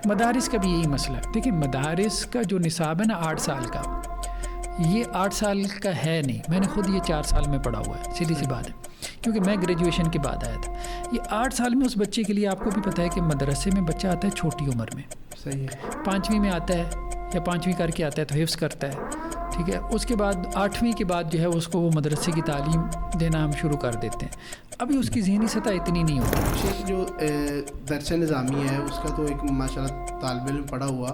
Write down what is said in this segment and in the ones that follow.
مدارس کا بھی یہی مسئلہ ہے. دیکھیں مدارس کا جو نصاب ہے نا 8 سال کا, یہ 8 سال کا ہے نہیں. میں نے خود یہ 4 سال میں پڑھا ہوا ہے, سیدھی سی بات ہے, کیونکہ میں گریجویشن کے بعد آیا تھا. یہ 8 سال میں اس بچے کے لیے, آپ کو بھی پتہ ہے کہ مدرسے میں بچہ آتا ہے چھوٹی عمر میں, صحیح ہے, 5ویں میں آتا ہے یا 5ویں کر کے آتا ہے تو حفظ کرتا ہے, ٹھیک ہے. اس کے بعد 8ویں کے بعد جو ہے اس کو وہ مدرسے کی تعلیم دینا ہم شروع کر دیتے ہیں. ابھی اس کی ذہنی سطح اتنی نہیں ہوتی. شیخ جو درس نظامی ہے اس کا تو ایک ماشاءاللہ طالب علم پڑھا ہوا,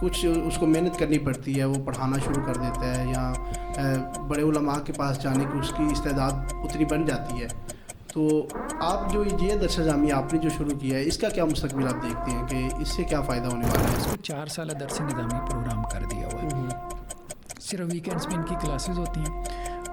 کچھ اس کو محنت کرنی پڑتی ہے, وہ پڑھانا شروع کر دیتا ہے, یا بڑے علماء کے پاس جانے کی اس کی استعداد اتنی بن جاتی ہے. تو آپ جو یہ درس نظامی آپ نے جو شروع کیا ہے, اس کا کیا مستقبل آپ دیکھتے ہیں کہ اس سے کیا فائدہ ہونے والا ہے؟ اس کو 4 سالہ درس نظامی پروگرام کر دیا ہوا ہے. صرف ویکینڈس میں ان کی کلاسز ہوتی ہیں,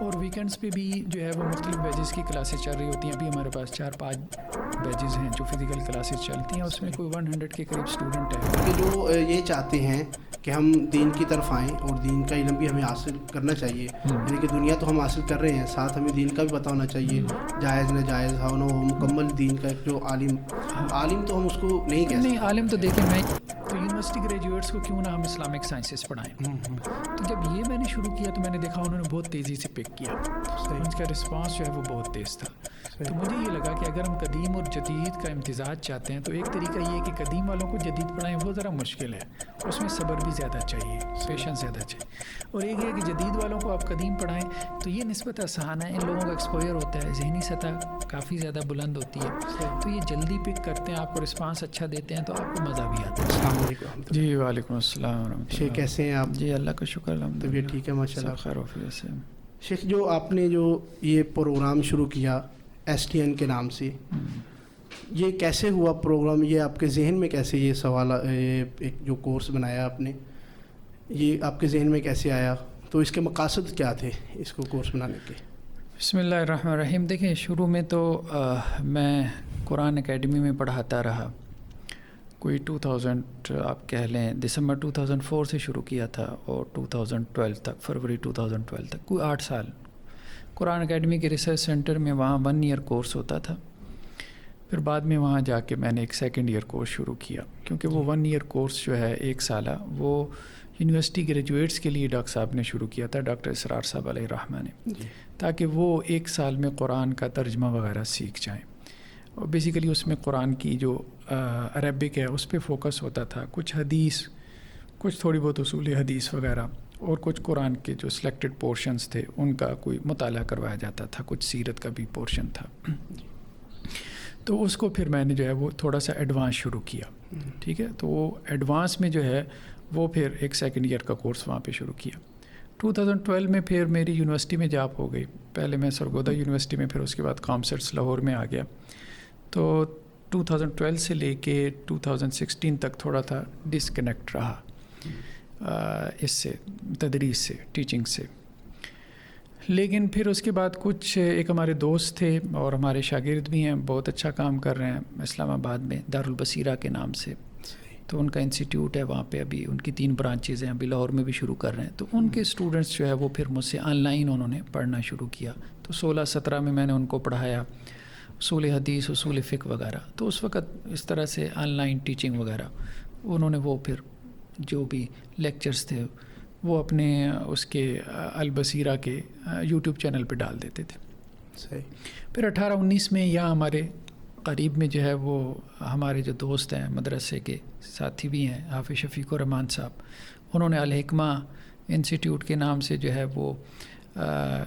اور ویکینڈس پہ بھی جو ہے وہ مختلف بیچز کی کلاسز چل رہی ہوتی ہیں. ابھی ہمارے پاس 4-5 بیچز ہیں جو فزیکل کلاسز چلتی ہیں, اس میں کوئی 100 کے قریب اسٹوڈنٹ ہے کہ جو یہ چاہتے ہیں کہ ہم دین کی طرف آئیں اور دین کا علم بھی ہمیں حاصل کرنا چاہیے. یعنی کہ دنیا تو ہم حاصل کر رہے ہیں, ساتھ ہمیں دین کا بھی پتہ ہونا چاہیے, جائز ناجائز ہو نہ ہو, مکمل دین کا ایک جو عالم تو ہم اس کو نہیں کہہ سکتے. نہیں عالم تو دیکھیں, میں تو یونیورسٹی گریجویٹس کو کیوں نہ ہم اسلامک سائنسز پڑھائیں. تو جب یہ میں نے شروع کیا تو میں نے دیکھا انہوں نے بہت تیزی سے پک کیا, ان کا رسپانس جو ہے وہ بہت تیز تھا. تو مجھے یہ لگا کہ اگر ہم قدیم اور جدید کا امتزاج چاہتے ہیں تو ایک طریقہ یہ ہے کہ قدیم والوں کو جدید پڑھائیں, وہ ذرا مشکل ہے, اس میں صبر بھی زیادہ چاہیے, پیشنس زیادہ چاہیے. اور ایک یہ کہ جدید والوں کو آپ قدیم پڑھائیں تو یہ نسبت آسان ہے, ان لوگوں کا ایکسپوئر ہوتا ہے, ذہنی سطح کافی زیادہ بلند ہوتی ہے, تو یہ جلدی پک کرتے ہیں, آپ کو رسپانس اچھا دیتے ہیں, تو آپ کو مزہ بھی آتا ہے. السلام علیکم. جی وعلیکم السلام ورحمۃ اللہ. شیخ کیسے ہیں آپ؟ جی اللہ کا شکر, الحمد للہ طبیعت ٹھیک ہے ماشاء اللہ, خیر وفیت سے. شیخ جو آپ نے جو یہ پروگرام شروع کیا STN کے نام سے, یہ کیسے ہوا پروگرام؟ یہ آپ کے ذہن میں کیسے یہ سوال, ایک جو کورس بنایا آپ نے, یہ آپ کے ذہن میں کیسے آیا؟ تو اس کے مقاصد کیا تھے اس کو کورس بنانے کے؟ بسم اللہ الرحمن الرحیم. دیکھیں شروع میں تو میں قرآن اکیڈمی میں پڑھاتا رہا, کوئی 2000 آپ کہہ لیں دسمبر 2004 سے شروع کیا تھا, اور 2012 تک, فروری 2012 تک, کوئی 8 سال قرآن اکیڈمی کے ریسرچ سینٹر میں. وہاں 1 ایئر کورس ہوتا تھا. پھر بعد میں وہاں جا کے میں نے ایک 2nd ایئر کورس شروع کیا, کیونکہ وہ 1 ایئر کورس جو ہے 1 سالہ, وہ یونیورسٹی گریجویٹس کے لیے ڈاکٹر صاحب نے شروع کیا تھا, ڈاکٹر اسرار صاحب علیہ الرحمہ نے, تاکہ وہ 1 سال میں قرآن کا ترجمہ وغیرہ سیکھ جائیں. اور بیسیکلی اس میں قرآن کی جو عربک ہے اس پہ فوکس ہوتا تھا, کچھ حدیث, کچھ تھوڑی بہت اصول حدیث وغیرہ, اور کچھ قرآن کے جو سلیکٹڈ پورشنز تھے ان کا کوئی مطالعہ کروایا جاتا تھا, کچھ سیرت کا بھی پورشن تھا. تو اس کو پھر میں نے جو ہے وہ تھوڑا سا ایڈوانس شروع کیا, ٹھیک ہے. تو وہ ایڈوانس میں جو ہے وہ پھر ایک 2nd ایئر کا کورس وہاں پہ شروع کیا. 2012 میں پھر میری یونیورسٹی میں جاب ہو گئی. پہلے میں سرگودا یونیورسٹی میں, پھر اس کے بعد کامسٹس لاہور میں آ گیا. تو 2012 سے لے کے 2016 تک تھوڑا تھا ڈسکنیکٹ رہا اس سے, تدریس سے, ٹیچنگ سے. لیکن پھر اس کے بعد کچھ ایک ہمارے دوست تھے اور ہمارے شاگرد بھی ہیں, بہت اچھا کام کر رہے ہیں اسلام آباد میں, دارالبصیرہ کے نام سے. تو ان کا انسٹیٹیوٹ ہے وہاں پہ, ابھی ان کی 3 برانچز ہیں, ابھی لاہور میں بھی شروع کر رہے ہیں. تو ان کے اسٹوڈنٹس جو ہے وہ پھر مجھ سے آن لائن انہوں نے پڑھنا شروع کیا. تو 16-17 میں میں نے ان کو پڑھایا اصول حدیث, اصول فقہ وغیرہ. تو اس وقت اس طرح سے آن لائن ٹیچنگ وغیرہ انہوں نے وہ پھر جو بھی لیکچرز تھے وہ اپنے اس کے البصیرہ کے یوٹیوب چینل پہ ڈال دیتے تھے. صحیح. پھر 18-19 میں یہاں ہمارے قریب میں جو ہے وہ ہمارے جو دوست ہیں, مدرسے کے ساتھی بھی ہیں, حافظ شفیق الرحمان صاحب, انہوں نے الحکمہ انسٹیٹیوٹ کے نام سے جو ہے وہ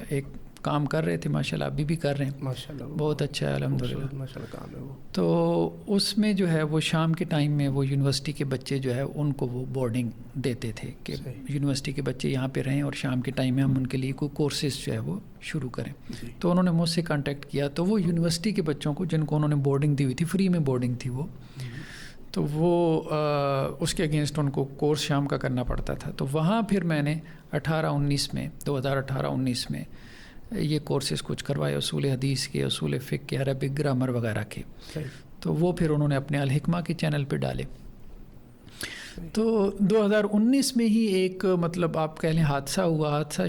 ایک کام کر رہے تھے. ماشاءاللہ ابھی بھی کر رہے ہیں, ماشاءاللہ بہت اچھا ہے الحمدللہ. ماشاءاللہ کام ہے وہ. تو اس میں جو ہے وہ شام کے ٹائم میں وہ یونیورسٹی کے بچے جو ہے ان کو وہ بورڈنگ دیتے تھے کہ یونیورسٹی کے بچے یہاں پہ رہیں, اور شام کے ٹائم میں ہم ان کے لیے کوئی کورسز جو ہے وہ شروع کریں. تو انہوں نے مجھ سے کانٹیکٹ کیا. تو وہ یونیورسٹی کے بچوں کو جن کو انہوں نے بورڈنگ دی ہوئی تھی, فری میں بورڈنگ تھی وہ, تو وہ اس کے اگینسٹ ان کو کورس شام کا کرنا پڑتا تھا. تو وہاں پھر میں نے 2018-19 میں یہ کورسز کچھ کروائے, اصول حدیث کے, اصول فقہ کے, عربک گرامر وغیرہ کے. تو وہ پھر انہوں نے اپنے الحکمہ کے چینل پہ ڈالے. تو 2019 میں ہی ایک مطلب آپ کہہ لیں حادثہ ہوا, حادثہ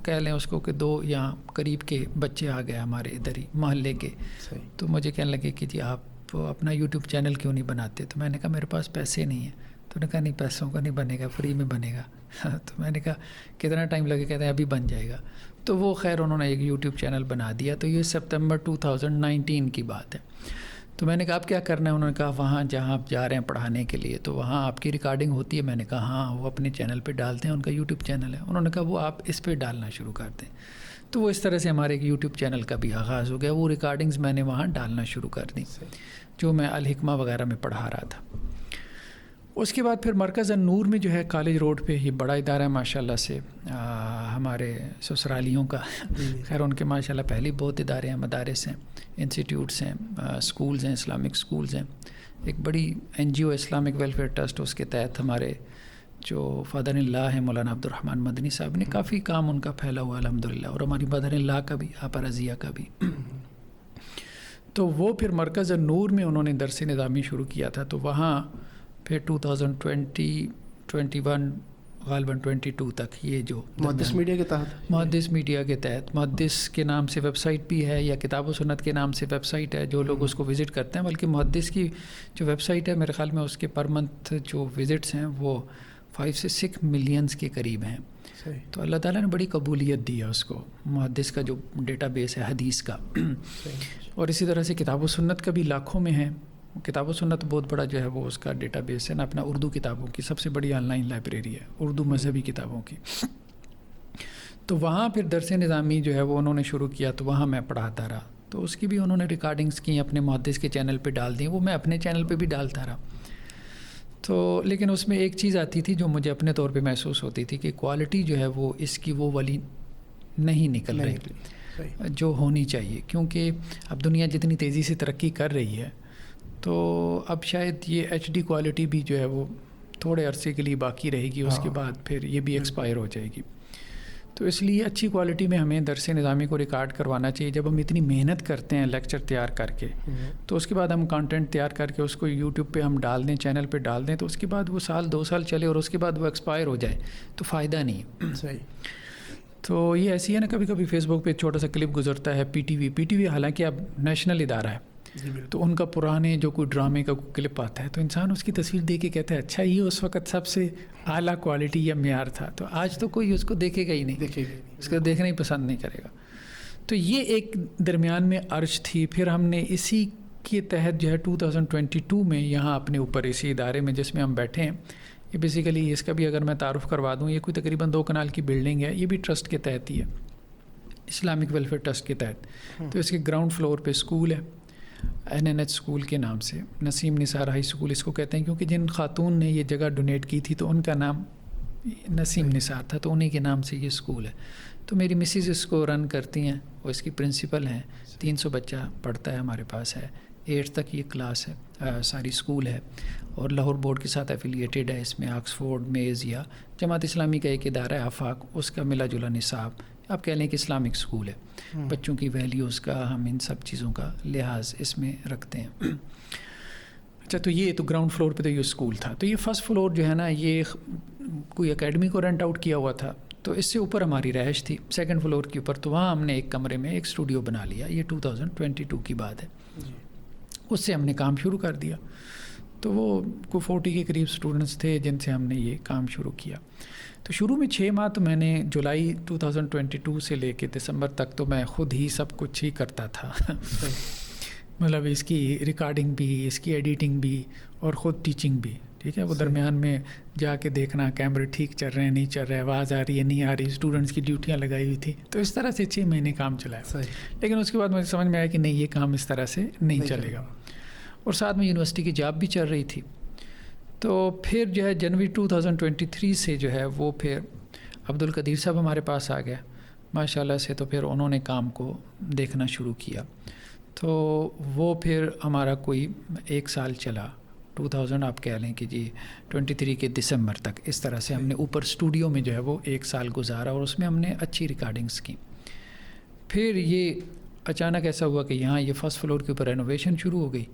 کہہ لیں اس کو, کہ 2 یہاں قریب کے بچے آ گئے ہمارے ادھر ہی محلے کے. تو مجھے کہنے لگے کہ جی آپ آپ اپنا یوٹیوب چینل کیوں نہیں بناتے؟ تو میں نے کہا میرے پاس پیسے نہیں ہیں. تو انہوں نے کہا نہیں پیسوں کا نہیں بنے گا, فری میں بنے گا. تو میں نے کہا کتنا ٹائم لگے؟ کہتے ہیں ابھی بن جائے گا. تو وہ خیر انہوں نے ایک یوٹیوب چینل بنا دیا. تو یہ سپتمبر 2019 کی بات ہے. تو میں نے کہا آپ کیا کرنا ہے؟ انہوں نے کہا وہاں جہاں آپ جا رہے ہیں پڑھانے کے لیے تو وہاں آپ کی ریکارڈنگ ہوتی ہے. میں نے کہا ہاں, وہ اپنے چینل پہ ڈالتے ہیں, ان کا یوٹیوب چینل ہے. انہوں نے کہا وہ آپ اس پہ ڈالنا شروع کر دیں. تو وہ اس طرح سے ہمارے ایک یوٹیوب چینل کا بھی آغاز ہو گیا. وہ ریکارڈنگز میں نے وہاں ڈالنا شروع کر دیں جو میں الحکمہ وغیرہ میں پڑھا رہا تھا. اس کے بعد پھر مرکز النور میں جو ہے کالج روڈ پہ, یہ بڑا ادارہ ہے ماشاء اللہ سے, ہمارے سسرالیوں کا. خیر ان کے ماشاء اللہ پہلے بہت ادارے ہیں, مدارس ہیں, انسٹیٹیوٹس ہیں, اسکولز ہیں, اسلامک اسکولز ہیں. ایک بڑی این جی او اسلامک ویلفیئر ٹرسٹ, اس کے تحت ہمارے جو فادر اللہ ہیں مولانا عبد الرحمن مدنی صاحب نے کافی کام ان کا پھیلا ہوا الحمدللہ, اور ہماری مدر اللہ کا بھی, آپا رضیہ کا بھی. تو وہ پھر مرکز النور میں انہوں نے درس نظامی شروع کیا تھا. تو وہاں پھر 2020 21 غالباً 22 تک یہ جو محدث میڈیا کے تحت, محدث میڈیا کے تحت, محدث کے نام سے ویب سائٹ بھی ہے, یا کتاب و سنت کے نام سے ویب سائٹ ہے, جو لوگ اس کو وزٹ کرتے ہیں. بلکہ محدث کی جو ویب سائٹ ہے میرے خیال میں اس کے پر منتھ جو وزٹس ہیں وہ 5 سے 6 ملینز کے قریب ہیں. تو اللہ تعالیٰ نے بڑی قبولیت دی ہے اس کو, محدث کا جو ڈیٹا بیس ہے حدیث کا. اور اسی طرح سے کتاب و سنت کا بھی لاکھوں میں ہے. کتاب و سنت بہت بڑا جو ہے وہ اس کا ڈیٹا بیس ہے نا. اپنا اردو کتابوں کی سب سے بڑی آن لائن لائبریری ہے, اردو مذہبی کتابوں کی. تو وہاں پھر درس نظامی جو ہے وہ انہوں نے شروع کیا, تو وہاں میں پڑھاتا رہا. تو اس کی بھی انہوں نے ریکارڈنگز کی, اپنے محدث کے چینل پہ ڈال دیں, وہ میں اپنے چینل پہ بھی ڈالتا رہا. تو لیکن اس میں ایک چیز آتی تھی جو مجھے اپنے طور پہ محسوس ہوتی تھی کہ کوالٹی جو ہے وہ اس کی وہ والی نہیں نکل رہی جو ہونی چاہیے. کیونکہ اب دنیا جتنی تیزی سے ترقی کر رہی ہے تو اب شاید یہ ایچ ڈی کوالٹی بھی جو ہے وہ تھوڑے عرصے کے لیے باقی رہے گی, اس کے بعد پھر یہ بھی ایکسپائر ہو جائے گی. تو اس لیے اچھی کوالٹی میں ہمیں درس نظامی کو ریکارڈ کروانا چاہیے. جب ہم اتنی محنت کرتے ہیں لیکچر تیار کر کے, تو اس کے بعد ہم کانٹینٹ تیار کر کے اس کو یوٹیوب پہ ہم ڈال دیں, چینل پہ ڈال دیں, تو اس کے بعد وہ 1-2 سال چلے اور اس کے بعد وہ ایکسپائر ہو جائے تو فائدہ نہیں. صحیح. تو یہ ایسی ہے نا, کبھی کبھی فیس بک پہ ایک چھوٹا سا کلپ گزرتا ہے, پی ٹی وی حالانکہ اب نیشنل ادارہ ہے, تو ان کا پرانے جو کوئی ڈرامے کا کوئی کلپ آتا ہے تو انسان اس کی تصویر دیکھ کے کہتا ہے اچھا یہ اس وقت سب سے اعلیٰ کوالٹی یا معیار تھا. تو آج تو کوئی اس کو دیکھے گا ہی نہیں, اس کو دیکھنا ہی پسند نہیں کرے گا. تو یہ ایک درمیان میں عرض تھی. پھر ہم نے اسی کے تحت جو ہے 2022 میں یہاں اپنے اوپر اسی ادارے میں جس میں ہم بیٹھے ہیں, یہ بیسیکلی اس کا بھی اگر میں تعارف کروا دوں, یہ کوئی تقریباً 2 کنال کی بلڈنگ ہے. یہ بھی ٹرسٹ کے تحت ہی ہے, اسلامک ویلفیئر ٹرسٹ کے تحت. تو اس کے گراؤنڈ فلور پہ اسکول ہے, NNH اسکول کے نام سے, نسیم نثار ہائی اسکول اس کو کہتے ہیں, کیونکہ جن خاتون نے یہ جگہ ڈونیٹ کی تھی تو ان کا نام نسیم نثار تھا, تو انہیں کے نام سے یہ اسکول ہے. تو میری مسز اس کو رن کرتی ہیں, وہ اس کی پرنسپل ہیں. 300 بچہ پڑھتا ہے ہمارے پاس ہے, 8 تک یہ کلاس ہے, ساری اسکول ہے, اور لاہور بورڈ کے ساتھ ایفیلیٹڈ ہے. اس میں آکسفورڈ, میز یا جماعت اسلامی کا ایک ادارہ ہے آفاق, اس کا ملا جلا نصاب, آپ کہہ لیں کہ اسلامک اسکول ہے. بچوں کی ویلیوز کا ہم ان سب چیزوں کا لحاظ اس میں رکھتے ہیں. اچھا, تو یہ تو گراؤنڈ فلور پہ تو یہ اسکول تھا. تو یہ فرسٹ فلور جو ہے نا, یہ کوئی اکیڈمی کو رینٹ آؤٹ کیا ہوا تھا, تو اس سے اوپر ہماری رہائش تھی سیکنڈ فلور کے اوپر. تو وہاں ہم نے ایک کمرے میں ایک اسٹوڈیو بنا لیا. یہ 2022 کی بات ہے. اس سے ہم نے کام شروع کر دیا. تو وہ کوئی 40 کے قریب اسٹوڈنٹس تھے جن سے ہم نے یہ کام شروع کیا. تو شروع میں 6 ماہ تو میں نے جولائی 2022 سے لے کے دسمبر تک تو میں خود ہی سب کچھ ہی کرتا تھا. مطلب اس کی ریکارڈنگ بھی, اس کی ایڈیٹنگ بھی, اور خود ٹیچنگ بھی. ٹھیک ہے, وہ درمیان میں جا کے دیکھنا کیمرے ٹھیک چل رہے ہیں نہیں چل رہے, آواز آ رہی ہے نہیں آ رہی, اسٹوڈنٹس کی ڈیوٹیاں لگائی ہوئی تھی. تو اس طرح سے 6 مہینے کام چلایا. لیکن اس کے بعد مجھے سمجھ میں آیا کہ نہیں, یہ کام اس طرح سے نہیں چلے گا. اور ساتھ میں یونیورسٹی کی جاب بھی چل رہی تھی. تو پھر جو ہے جنوری 2023 سے جو ہے وہ پھر عبد القدیر صاحب ہمارے پاس آ گیا ماشاء اللہ سے. تو پھر انہوں نے کام کو دیکھنا شروع کیا. تو وہ پھر ہمارا کوئی 1 سال چلا, 2000 آپ کہہ لیں کہ جی 23 کے دسمبر تک. اس طرح سے ہم نے اوپر اسٹوڈیو میں جو ہے وہ 1 سال گزارا, اور اس میں ہم نے اچھی ریکارڈنگس کی. پھر یہ اچانک ایسا ہوا کہ یہاں یہ فرسٹ فلور کے اوپر رینوویشن شروع ہو گئی,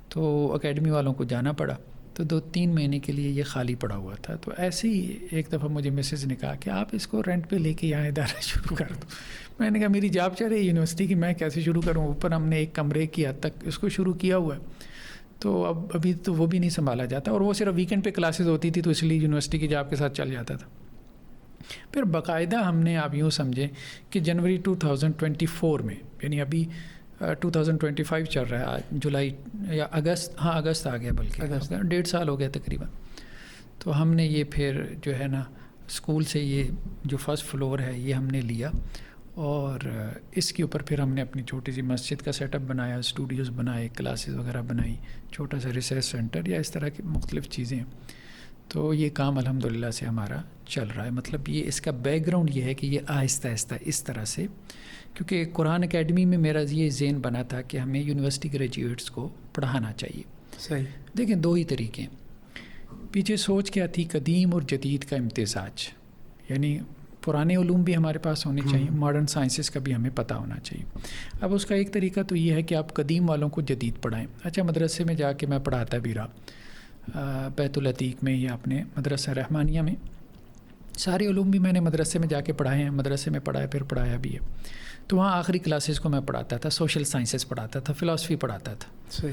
تو اکیڈمی والوں کو جانا پڑا. تو 2-3 مہینے کے لیے یہ خالی پڑا ہوا تھا. تو ایسے ہی ایک دفعہ مجھے میسیج نے کہا کہ آپ اس کو رینٹ پہ لے کے یہاں ادارہ شروع کر دو. میں نے کہا میری جاب چل رہی ہے یونیورسٹی کی, میں کیسے شروع کروں. اوپر ہم نے ایک کمرے کی حد تک اس کو شروع کیا ہوا ہے. تو اب ابھی تو وہ بھی نہیں سنبھالا جاتا، اور وہ صرف ویکینڈ پہ کلاسز ہوتی تھی تو اس لیے یونیورسٹی کی جاب کے ساتھ چل جاتا تھا. پھر باقاعدہ ہم نے آپ یوں سمجھیں کہ جنوری 2024 میں، یعنی ابھی 2025 چل رہا ہے، آج جولائی یا اگست آ گیا، بلکہ 1.5 سال ہو گیا تقریباً. تو ہم نے یہ پھر جو ہے نا اسکول سے یہ جو فرسٹ فلور ہے یہ ہم نے لیا، اور اس کے اوپر پھر ہم نے اپنی چھوٹی سی مسجد کا سیٹ اپ بنایا، اسٹوڈیوز بنائے، کلاسز وغیرہ بنائی، چھوٹا سا ریسرچ سینٹر یا اس طرح کی مختلف چیزیں. تو یہ کام الحمدللہ سے ہمارا چل رہا ہے. مطلب یہ اس کا بیک گراؤنڈ یہ ہے کہ یہ آہستہ آہستہ اس طرح سے، کیونکہ قرآن اکیڈمی میں میرا یہ ذہن بنا تھا کہ ہمیں یونیورسٹی گریجویٹس کو پڑھانا چاہیے. صحیح. دیکھیں 2 ہی طریقے ہیں. پیچھے سوچ کیا تھی؟ قدیم اور جدید کا امتزاج، یعنی پرانے علوم بھی ہمارے پاس ہونے چاہیے، ماڈرن سائنسز کا بھی ہمیں پتہ ہونا چاہیے. اب اس کا ایک طریقہ تو یہ ہے کہ آپ قدیم والوں کو جدید پڑھائیں. اچھا، مدرسے میں جا کے میں پڑھاتا بھی رہا، بیت العتیق میں یا اپنے مدرسہ رحمانیہ میں، سارے علوم بھی میں نے مدرسے میں جا کے پڑھائے ہیں، مدرسے میں پڑھایا، پھر پڑھایا بھی ہے. تو وہاں آخری کلاسز کو میں پڑھاتا تھا، سوشل سائنسز پڑھاتا تھا، فلاسفی پڑھاتا تھا. صحیح.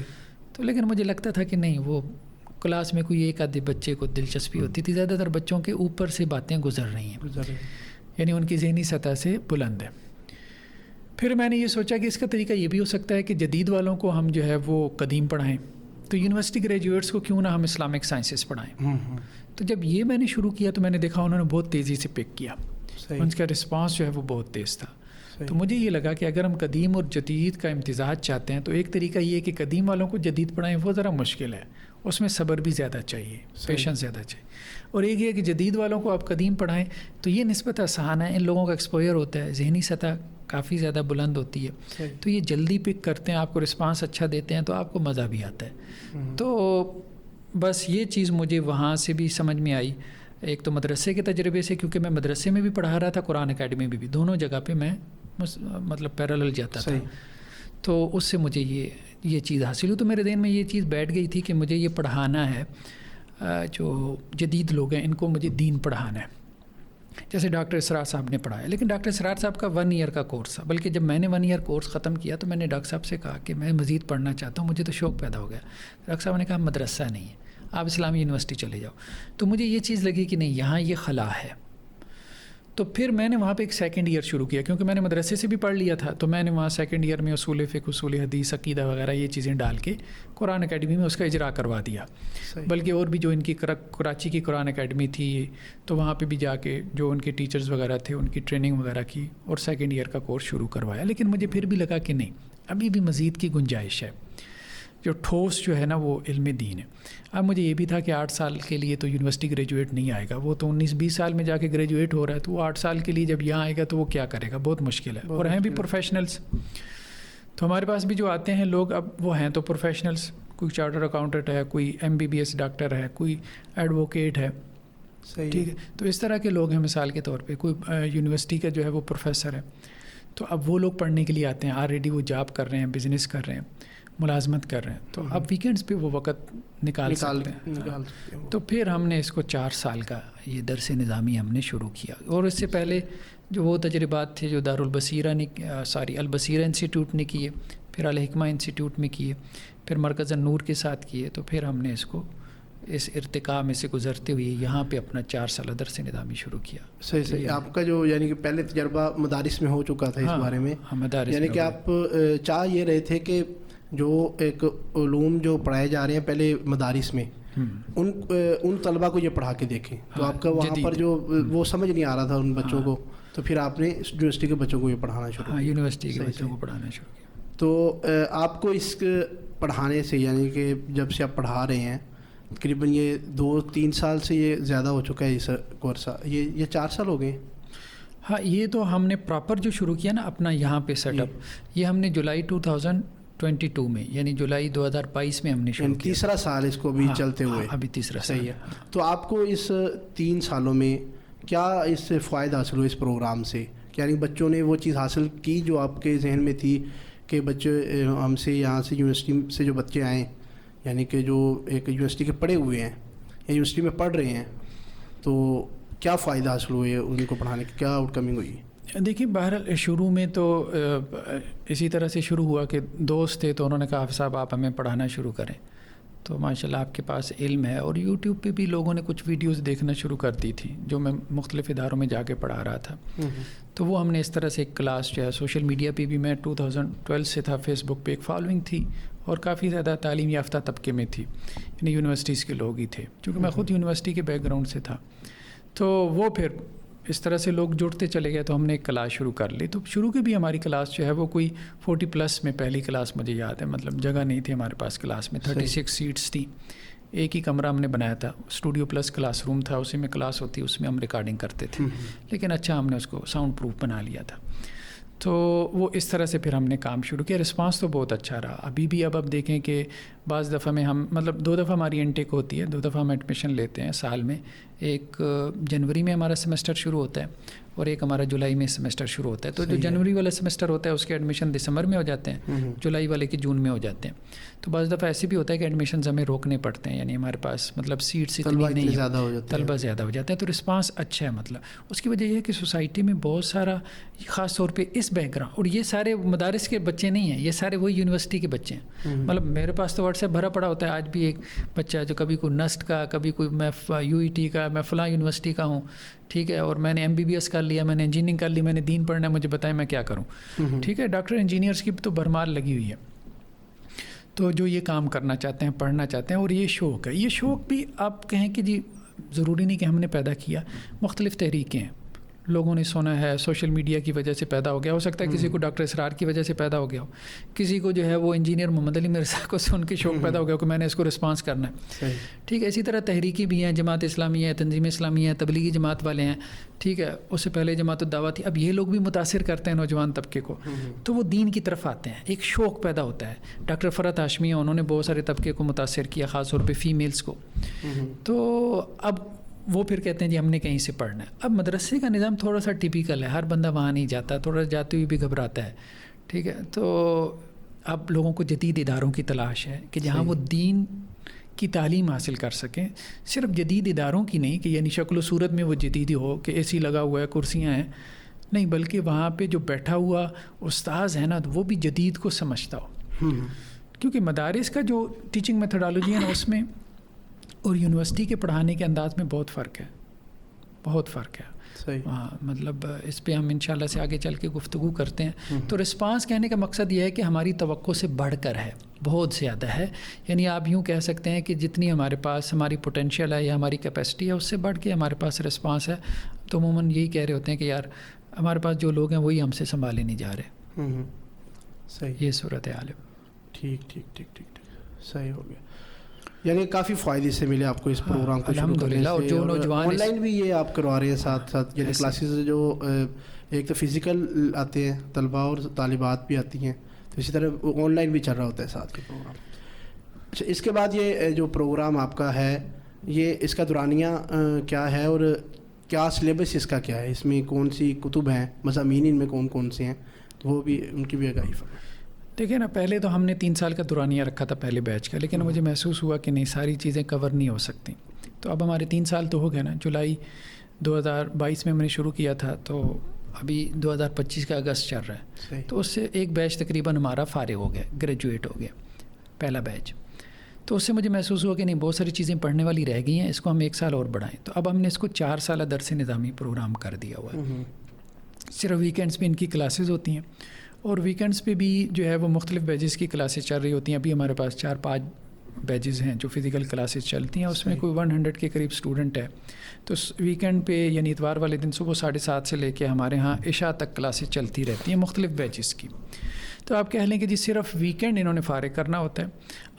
تو لیکن مجھے لگتا تھا کہ نہیں، وہ کلاس میں کوئی ایک آدھے بچے کو دلچسپی ہوتی تھی، زیادہ تر بچوں کے اوپر سے باتیں گزر رہی ہیں، یعنی ان کی ذہنی سطح سے بلند ہے. پھر میں نے یہ سوچا کہ اس کا طریقہ یہ بھی ہو سکتا ہے کہ جدید والوں کو ہم جو ہے وہ قدیم پڑھائیں، تو یونیورسٹی گریجویٹس کو کیوں نہ ہم اسلامک سائنسز پڑھائیں. تو جب یہ میں نے شروع کیا تو میں نے دیکھا انہوں نے بہت تیزی سے پک کیا، ان کا رسپانس جو ہے وہ بہت تیز تھا. تو مجھے یہ لگا کہ اگر ہم قدیم اور جدید کا امتزاج چاہتے ہیں تو ایک طریقہ یہ ہے کہ قدیم والوں کو جدید پڑھائیں، وہ ذرا مشکل ہے، اس میں صبر بھی زیادہ چاہیے، پیشنس زیادہ چاہیے. اور ایک یہ کہ جدید والوں کو آپ قدیم پڑھائیں تو یہ نسبت آسان ہے، ان لوگوں کا ایکسپوئر ہوتا ہے، ذہنی سطح کافی زیادہ بلند ہوتی ہے، تو یہ جلدی پک کرتے ہیں، آپ کو رسپانس اچھا دیتے ہیں، تو آپ کو مزہ بھی آتا ہے. تو بس یہ چیز مجھے وہاں سے بھی سمجھ میں آئی، ایک تو مدرسے کے تجربے سے، کیونکہ میں مدرسے میں بھی پڑھا رہا تھا، قرآن اکیڈمی میں بھی، دونوں جگہ پہ میں مطلب پیرالل جاتا تھا. تو اس سے مجھے یہ چیز حاصل ہوئی. تو میرے ذہن میں یہ چیز بیٹھ گئی تھی کہ مجھے یہ پڑھانا ہے، جو جدید لوگ ہیں ان کو مجھے دین پڑھانا ہے. جیسے ڈاکٹر اسرار صاحب نے پڑھایا، لیکن ڈاکٹر اسرار صاحب کا 1 ایئر کا کورس تھا، بلکہ جب میں نے 1 ایئر کورس ختم کیا تو میں نے ڈاکٹر صاحب سے کہا کہ میں مزید پڑھنا چاہتا ہوں، مجھے تو شوق پیدا ہو گیا. ڈاکٹر صاحب نے کہا مدرسہ نہیں ہے، آپ اسلامی یونیورسٹی چلے جاؤ. تو مجھے یہ چیز لگی کہ نہیں، یہاں یہ خلا ہے. تو پھر میں نے وہاں پہ ایک 2nd ایئر شروع کیا، کیونکہ میں نے مدرسے سے بھی پڑھ لیا تھا، تو میں نے وہاں 2nd ایئر میں اصول فقہ، اصول حدیث، عقیدہ وغیرہ یہ چیزیں ڈال کے قرآن اکیڈمی میں اس کا اجرا کروا دیا. بلکہ اور بھی جو ان کی کراچی کی قرآن اکیڈمی تھی تو وہاں پہ بھی جا کے جو ان کے ٹیچرز وغیرہ تھے ان کی ٹریننگ وغیرہ کی اور 2nd ایئر کا کورس شروع کروایا. لیکن مجھے پھر بھی لگا کہ نہیں، ابھی بھی مزید کی گنجائش ہے، جو ٹھوس جو ہے نا وہ علم دین ہے. اب مجھے یہ بھی تھا کہ 8 سال کے لیے تو یونیورسٹی گریجویٹ نہیں آئے گا، وہ تو 19-20 سال میں جا کے گریجویٹ ہو رہا ہے، تو وہ 8 سال کے لیے جب یہاں آئے گا تو وہ کیا کرے گا، بہت مشکل ہے. اور ہیں بھی پروفیشنلز، تو ہمارے پاس بھی جو آتے ہیں لوگ اب وہ ہیں تو پروفیشنلز، کوئی چارٹر اکاؤنٹنٹ ہے، کوئی MBBS ڈاکٹر ہے، کوئی ایڈوکیٹ ہے. ٹھیک ہے، تو اس طرح کے لوگ ہیں. مثال کے طور پہ کوئی یونیورسٹی کا جو ہے وہ پروفیسر ہے، تو اب وہ لوگ پڑھنے کے لیے آتے ہیں، آلریڈی وہ جاب کر رہے ہیں، بزنس کر رہے ہیں، ملازمت کر رہے ہیں، تو اب ویکینڈز پہ وہ وقت نکال سکتے ہیں. تو پھر ہم نے اس کو 4 سال کا یہ درس نظامی ہم نے شروع کیا. اور اس سے پہلے جو وہ تجربات تھے جو دارالبصیرہ نے البصیرہ انسٹیٹیوٹ نے کیے، پھر الحکمہ انسٹیٹیوٹ میں کیے، پھر مرکز النور کے ساتھ کیے، تو پھر ہم نے اس کو اس ارتقاء میں سے گزرتے ہوئے یہاں پہ اپنا 4 سال درس نظامی شروع کیا. صحیح. آپ کا جو یعنی کہ پہلے تجربہ مدارس میں ہو چکا تھا اس بارے میں، یعنی کہ آپ چاہ یہ رہے تھے کہ جو ایک علوم جو پڑھائے جا رہے ہیں پہلے مدارس میں ان طلبہ کو یہ پڑھا کے دیکھیں. تو آپ کا وہاں پر جو وہ سمجھ نہیں آ رہا تھا ان بچوں کو، تو پھر آپ نے یونیورسٹی کے بچوں کو یہ پڑھانا شروع کیا. یونیورسٹی کے بچوں کو پڑھانا شروع کیا. تو آپ کو اس پڑھانے سے، یعنی کہ جب سے آپ پڑھا رہے ہیں تقریباً یہ 2-3 سال سے یہ زیادہ ہو چکا ہے اس کورس، یہ 4 سال ہو گئے. ہاں، یہ تو ہم نے پراپر جو شروع کیا نا اپنا یہاں پہ سیٹ اپ، یہ ہم نے جولائی 2022 میں، یعنی جولائی 2022 میں ہم نے شروع کیا. 3 سال اس کو بھی چلتے ہوئے. ابھی 3 سال. صحیح ہے. تو آپ کو اس 3 سالوں میں کیا اس سے فائدہ حاصل ہوا اس پروگرام سے؟ یعنی بچوں نے وہ چیز حاصل کی جو آپ کے ذہن میں تھی کہ بچے ہم سے یہاں سے یونیورسٹی سے جو بچے آئیں، یعنی کہ جو ایک یونیورسٹی کے پڑھے ہوئے ہیں یا یونیورسٹی میں پڑھ رہے ہیں، تو کیا فائدہ حاصل ہوئے ان کو پڑھانے کی، کیا آؤٹ کمنگ ہوئی؟ دیکھیے، بہرحال شروع میں تو اسی طرح سے شروع ہوا کہ دوست تھے تو انہوں نے کہا صاحب آپ ہمیں پڑھانا شروع کریں. تو ماشاءاللہ آپ کے پاس علم ہے. اور یوٹیوب پہ بھی لوگوں نے کچھ ویڈیوز دیکھنا شروع کر دی تھی جو میں مختلف اداروں میں جا کے پڑھا رہا تھا. تو وہ ہم نے اس طرح سے ایک کلاس جو ہے سوشل میڈیا پہ بھی میں 2012 سے تھا, فیس بک پہ ایک فالوئنگ تھی اور کافی زیادہ تعلیم یافتہ طبقے میں تھی, یعنی یونیورسٹیز کے لوگ ہی تھے, چونکہ میں خود یونیورسٹی کے بیک گراؤنڈ سے تھا. تو وہ پھر اس طرح سے لوگ جڑتے چلے گئے تو ہم نے ایک کلاس شروع کر لی. تو شروع کی بھی ہماری کلاس جو ہے وہ کوئی 40+ میں پہلی کلاس مجھے یاد ہے, مطلب جگہ نہیں تھی ہمارے پاس کلاس میں, 36 سیٹس تھی, ایک ہی کمرہ ہم نے بنایا تھا, اسٹوڈیو پلس کلاس روم تھا, اسی میں کلاس ہوتی, اس میں ہم ریکارڈنگ کرتے تھے, لیکن اچھا ہم نے اس کو ساؤنڈ پروف بنا لیا تھا. تو وہ اس طرح سے پھر ہم نے کام شروع کیا. رسپانس تو بہت اچھا رہا. ابھی بھی اب دیکھیں کہ بعض دفعہ میں ہم مطلب 2 دفعہ ہماری انٹیک ہوتی ہے, 2 دفعہ ہم ایڈمیشن لیتے ہیں سال میں. ایک جنوری میں ہمارا سیمسٹر شروع ہوتا ہے اور ایک ہمارا جولائی میں سیمسٹر شروع ہوتا ہے. تو جو جنوری والا سیمسٹر ہوتا ہے اس کے ایڈمیشن دسمبر میں ہو جاتے ہیں, جولائی والے کے جون میں ہو جاتے ہیں. تو بعض دفعہ ایسے بھی ہوتا ہے کہ ایڈمیشنز ہمیں روکنے پڑتے ہیں, یعنی ہمارے پاس مطلب سیٹس اتنی نہیں, طلبہ زیادہ ہو جاتے ہیں. تو رسپانس اچھا ہے. مطلب اس کی وجہ یہ ہے کہ سوسائٹی میں بہت سارا, خاص طور پہ اس بیک گراؤنڈ, اور یہ سارے مدارس کے بچے نہیں ہیں, یہ سارے وہی یونیورسٹی کے بچے ہیں. مطلب میرے پاس تو واٹس ایپ بھرا پڑا ہوتا ہے آج بھی. ایک بچہ جو کبھی کوئی نسٹ کا, کبھی کوئی میں UET کا, میں فلاں یونیورسٹی کا ہوں, ٹھیک ہے, اور میں نے MBBS کر لیا, میں نے انجینئرنگ کر لی, میں نے دین پڑھنا ہے, مجھے بتائیں میں کیا کروں, ٹھیک ہے. ڈاکٹر انجینئرس کی تو بھرمار لگی ہوئی ہے. تو جو یہ کام کرنا چاہتے ہیں, پڑھنا چاہتے ہیں, اور یہ شوق ہے, یہ شوق بھی آپ کہیں کہ جی ضروری نہیں کہ ہم نے پیدا کیا, مختلف تحریکیں ہیں, لوگوں نے سنا ہے, سوشل میڈیا کی وجہ سے پیدا ہو گیا. ہو سکتا ہے کسی کو ڈاکٹر اسرار کی وجہ سے پیدا ہو گیا ہو, کسی کو جو ہے وہ انجینئر محمد علی مرزا کو سن کے شوق پیدا ہو گیا کہ میں نے اس کو رسپانس کرنا ہے, ٹھیک ہے. اسی طرح تحریکی بھی ہیں, جماعت اسلامی ہے, تنظیم اسلامی ہے, تبلیغی جماعت والے ہیں, ٹھیک ہے. اس سے پہلے جماعت الدعوہ تھی. اب یہ لوگ بھی متاثر کرتے ہیں نوجوان طبقے کو, تو وہ دین کی طرف آتے ہیں, ایک شوق پیدا ہوتا ہے. ڈاکٹر فرحت ہاشمی ہیں, انہوں نے بہت سارے طبقے کو متاثر کیا, خاص طور پہ فیمیلز کو. تو اب وہ پھر کہتے ہیں جی ہم نے کہیں سے پڑھنا ہے. اب مدرسے کا نظام تھوڑا سا ٹپیکل ہے, ہر بندہ وہاں نہیں جاتا, تھوڑا جاتے ہوئے بھی گھبراتا ہے, ٹھیک ہے. تو اب لوگوں کو جدید اداروں کی تلاش ہے کہ جہاں وہ دین کی تعلیم حاصل کر سکیں. صرف جدید اداروں کی نہیں کہ یعنی شکل و صورت میں وہ جدیدی ہو کہ AC لگا ہوا ہے, کرسیاں ہیں, نہیں, بلکہ وہاں پہ جو بیٹھا ہوا استاذ ہے نا وہ بھی جدید کو سمجھتا ہو. کیونکہ مدارس کا جو ٹیچنگ میتھڈالوجی ہے نا اس میں اور یونیورسٹی کے پڑھانے کے انداز میں بہت فرق ہے, بہت فرق ہے. ہاں, مطلب اس پہ ہم انشاءاللہ سے آگے چل کے گفتگو کرتے ہیں. تو رسپانس کہنے کا مقصد یہ ہے کہ ہماری توقع سے بڑھ کر ہے, بہت زیادہ ہے. یعنی آپ یوں کہہ سکتے ہیں کہ جتنی ہمارے پاس ہماری پوٹینشیل ہے یا ہماری کیپیسٹی ہے اس سے بڑھ کے ہمارے پاس رسپانس ہے. تو عموماً یہی کہہ رہے ہوتے ہیں کہ یار ہمارے پاس جو لوگ ہیں وہی ہم سے سنبھالے نہیں جا رہے. صحیح, یہ صورت حال ہے. ٹھیک ٹھیک ٹھیک ٹھیک ٹھیک, صحیح ہو گیا. یعنی کافی فائدے سے ملے آپ کو اس پروگرام کو شروع کرنے سے. اور جو نوجوان آن لائن بھی یہ آپ کروا رہے ہیں ساتھ ساتھ, یعنی کلاسز جو ایک تو فزیکل آتے ہیں طلباء اور طالبات بھی آتی ہیں, تو اسی طرح آن لائن بھی چل رہا ہوتا ہے ساتھ کے پروگرام. اچھا, اس کے بعد یہ جو پروگرام آپ کا ہے یہ اس کا دورانیہ کیا ہے اور کیا سلیبس اس کا کیا ہے, اس میں کون سی کتب ہیں, مضامین ان میں کون کون سے ہیں, تو وہ بھی ان کی بھی آگاہی فرمائیں. دیکھیں نا, پہلے تو ہم نے 3 سال کا دورانیہ رکھا تھا پہلے بیچ کا, لیکن مجھے محسوس ہوا کہ نہیں ساری چیزیں کور نہیں ہو سکتی. تو اب ہمارے 3 سال تو ہو گئے نا, جولائی 2022 میں ہم نے شروع کیا تھا, تو ابھی 2025 کا اگست چل رہا ہے. تو اس سے ایک بیچ تقریباً ہمارا فارغ ہو گیا, گریجویٹ ہو گیا پہلا بیچ. تو اس سے مجھے محسوس ہوا کہ نہیں بہت ساری چیزیں پڑھنے والی رہ گئی ہیں, اس کو ہم 1 سال اور بڑھائیں. تو اب ہم نے اس کو 4 سالہ درس نظامی پروگرام کر دیا ہوا ہے. صرف ویکینڈس پہ ان کی کلاسز ہوتی ہیں, اور ویکینڈس پہ بھی جو ہے وہ مختلف بیچز کی کلاسز چل رہی ہوتی ہیں. ابھی ہمارے پاس 4-5 بیچز ہیں جو فزیکل کلاسز چلتی ہیں, اس میں کوئی 100 کے قریب اسٹوڈنٹ ہے. تو ویکینڈ پہ یعنی اتوار والے دن صبح 7:30 سے لے کے ہمارے ہاں عشاء تک کلاسز چلتی رہتی ہیں مختلف بیچز کی. تو آپ کہہ لیں کہ جی صرف ویکینڈ انہوں نے فارغ کرنا ہوتا ہے.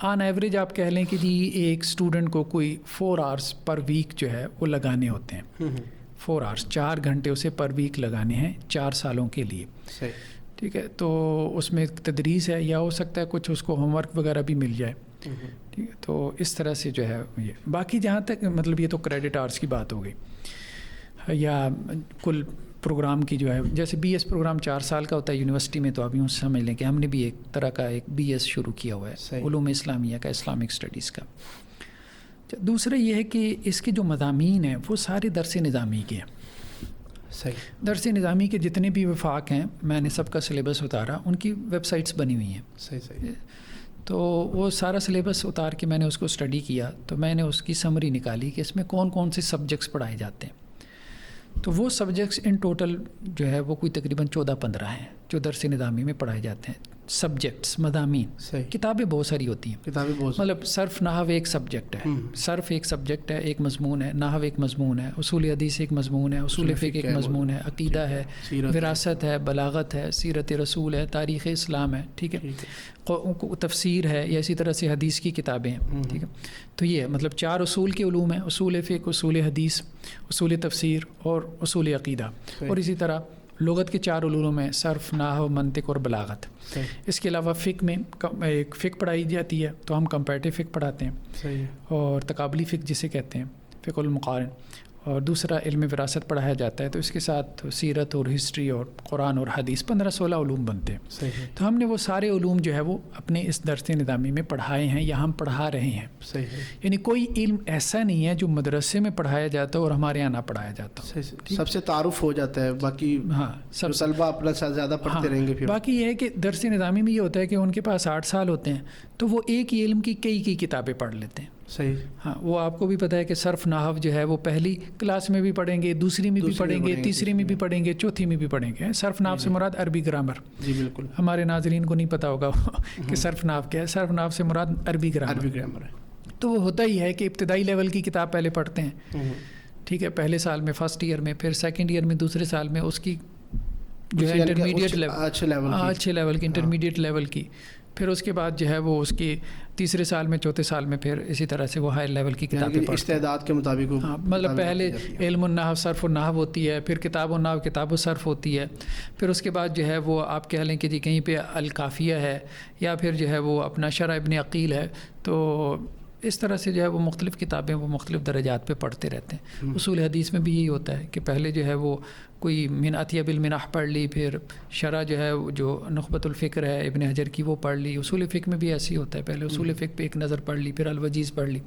آن ایوریج آپ کہہ لیں کہ جی ایک اسٹوڈنٹ کو کوئی 4 آورس پر ویک جو ہے وہ لگانے ہوتے ہیں. 4 آورس, 4 گھنٹے اسے پر ویک لگانے ہیں 4 سالوں کے لیے. ٹھیک ہے, تو اس میں تدریس ہے, یا ہو سکتا ہے کچھ اس کو ہوم ورک وغیرہ بھی مل جائے. ٹھیک ہے, تو اس طرح سے جو ہے یہ باقی جہاں تک مطلب یہ تو کریڈٹ آورس کی بات ہو گئی, یا کل پروگرام کی جو ہے جیسے BS پروگرام 4 سال کا ہوتا ہے یونیورسٹی میں, تو آپ یوں سمجھ لیں کہ ہم نے بھی ایک طرح کا ایک BS شروع کیا ہوا ہے, علوم اسلامیہ کا, اسلامک اسٹڈیز کا. دوسرا یہ ہے کہ اس کے جو مضامین ہیں وہ سارے درس نظامی کے ہیں. درس نظامی کے جتنے بھی وفاق ہیں, میں نے سب کا سلیبس اتارا, ان کی ویب سائٹس بنی ہوئی ہیں. تو وہ سارا سلیبس اتار کے میں نے اس کو اسٹڈی کیا، تو میں نے اس کی سمری نکالی کہ اس میں کون کون سے سبجیکٹس پڑھائے جاتے ہیں. تو وہ سبجیکٹس ان ٹوٹل جو ہے وہ کوئی تقریباً 14-15 ہیں جو درس نظامی میں پڑھائے جاتے ہیں. سبجیکٹس، مضامین. صحیح. کتابیں بہت ساری ہوتی ہیں. کتابیں بہت مطلب صرف نحو ایک سبجیکٹ ہے، صرف ایک سبجیکٹ ہے، ایک مضمون ہے. نحو ایک مضمون ہے، اصول حدیث ایک مضمون ہے، اصول فقہ ایک مضمون ہے، عقیدہ ہے، وراثت ہے، بلاغت ہے، سیرت رسول ہے، تاریخ اسلام ہے. ٹھیک ہے. تفسیر ہے، یا اسی طرح سے حدیث کی کتابیں ہیں. ٹھیک ہے. تو یہ مطلب 4 اصول کے علوم ہیں: اصول فقہ، اصول حدیث، اصول تفسیر اور اصول عقیدہ. اور اسی طرح لغت کے 4 علوم ہیں: صرف، نحو، منطق اور بلاغت. اس کے علاوہ فقہ میں ایک فقہ پڑھائی جاتی ہے، تو ہم کمپیریٹیو فقہ پڑھاتے ہیں. صحیح. اور تقابلی فقہ جسے کہتے ہیں، فقہ المقارن. اور دوسرا علم وراثت پڑھایا جاتا ہے. تو اس کے ساتھ سیرت اور ہسٹری اور قرآن اور حدیث 15-16 علوم بنتے ہیں. صحیح. تو ہم نے وہ سارے علوم جو ہے وہ اپنے اس درس نظامی میں پڑھائے ہیں یا ہم پڑھا رہے ہیں. صحیح. یعنی کوئی علم ایسا نہیں ہے جو مدرسے میں پڑھایا جاتا ہے اور ہمارے یہاں نہ پڑھایا جاتا. سب سے تعارف ہو جاتا ہے. باقی ہاں سب طلبہ اپنا زیادہ پڑھتے رہیں گے. باقی یہ ہے کہ درس نظامی میں یہ ہوتا ہے کہ ان کے پاس 8 سال ہوتے ہیں، تو وہ ایک ہی علم کی کئی کتابیں پڑھ لیتے ہیں. صحیح. ہاں وہ آپ کو بھی پتہ ہے کہ صرف نحو جو ہے وہ پہلی کلاس میں بھی پڑھیں گے، دوسری میں بھی پڑھیں گے، تیسری میں بھی پڑھیں گے، چوتھی میں بھی پڑھیں گے. صرف نحو سے مراد عربی گرامر. جی بالکل. ہمارے ناظرین کو نہیں پتہ ہوگا کہ صرف نحو کیا ہے. صرف نحو سے مراد عربی گرامر ہے. تو وہ ہوتا ہی ہے کہ ابتدائی لیول کی کتاب پہلے پڑھتے ہیں. ٹھیک ہے. پہلے سال میں، فرسٹ ایئر میں، پھر سیکنڈ ایئر میں، دوسرے سال میں اس کی جو ہے انٹرمیڈیٹ لیول، اچھے لیول کی، انٹرمیڈیٹ لیول کی. پھر اس کے بعد جو ہے وہ اس کی تیسرے سال میں، چوتھے سال میں پھر اسی طرح سے وہ ہائر لیول کی کتابیں پڑھتے ہیں استعداد کے مطابق. مطلب پہلے علم النحو، صرف النحو ہوتی ہے، پھر کتاب النحو، کتاب الصرف ہوتی ہے. پھر اس کے بعد جو ہے وہ آپ کہہ لیں کہ جی کہیں پہ الکافیہ ہے، یا پھر جو ہے وہ اپنا شرح ابن عقیل ہے. تو اس طرح سے جو ہے وہ مختلف کتابیں وہ مختلف درجات پہ پڑھتے رہتے ہیں. اصول حدیث میں بھی یہی ہوتا ہے کہ پہلے جو ہے وہ کوئی من عطیہ بالمنح پڑھ لی، پھر شرح جو ہے جو نخبۃ الفکر ہے ابن حجر کی وہ پڑھ لی. اصول فقہ میں بھی ایسے ہی ہوتا ہے، پہلے اصول فقہ پہ ایک نظر پڑھ لی، پھر الوجیز پڑھ لی.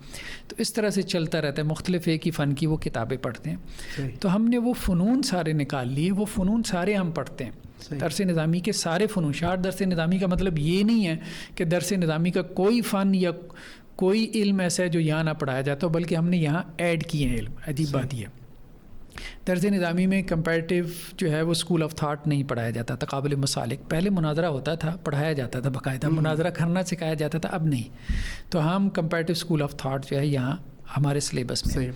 تو اس طرح سے چلتا رہتا ہے، مختلف ایک ہی فن کی وہ کتابیں پڑھتے ہیں. تو ہم نے وہ فنون سارے نکال لیے، وہ فنون سارے ہم پڑھتے ہیں. درس نظامی کے سارے فنون. شارٹ درس نظامی کا مطلب یہ نہیں ہے کہ درس نظامی کا کوئی فن یا کوئی علم ایسا ہے جو یہاں نہ پڑھایا جاتا ہو، بلکہ ہم نے یہاں ایڈ کیے ہیں علم. عجیب بات یہ ہے، درس نظامی میں کمپیریٹیو جو ہے وہ اسکول آف تھاٹ نہیں پڑھایا جاتا. تقابل مسالک پہلے مناظرہ ہوتا تھا، پڑھایا جاتا تھا، باقاعدہ مناظرہ کرنا سکھایا جاتا تھا، اب نہیں. تو ہم کمپیریٹیو اسکول آف تھاٹ جو ہے یہاں ہمارے سلیبس میں.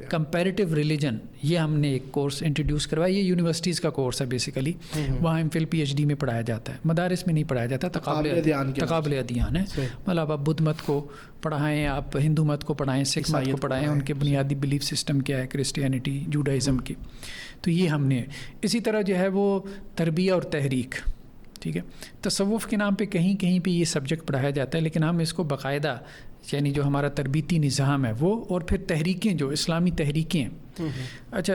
کمپیریٹیو ریلیجن یہ ہم نے ایک کورس انٹروڈیوس کروایا. یہ یونیورسٹیز کا کورس ہے بیسیکلی. وہاں ایم فل PhD میں پڑھایا جاتا ہے، مدارس میں نہیں پڑھایا جاتا. تقابل ادیان ہے. مطلب آپ بدھ مت کو پڑھائیں، آپ ہندو مت کو پڑھائیں، سکھ مت کو پڑھائیں، ان کے بنیادی بلیف سسٹم کیا ہے، کرسچینٹی، جوڈائزم کی. تو یہ ہم نے. اسی طرح جو ہے وہ تربیہ اور تحریک. ٹھیک ہے. تصوف کے نام پہ کہیں کہیں پہ یہ سبجیکٹ پڑھایا جاتا ہے، لیکن ہم اس کو باقاعدہ یعنی جو ہمارا تربیتی نظام ہے وہ، اور پھر تحریکیں جو اسلامی تحریکیں ہیں. اچھا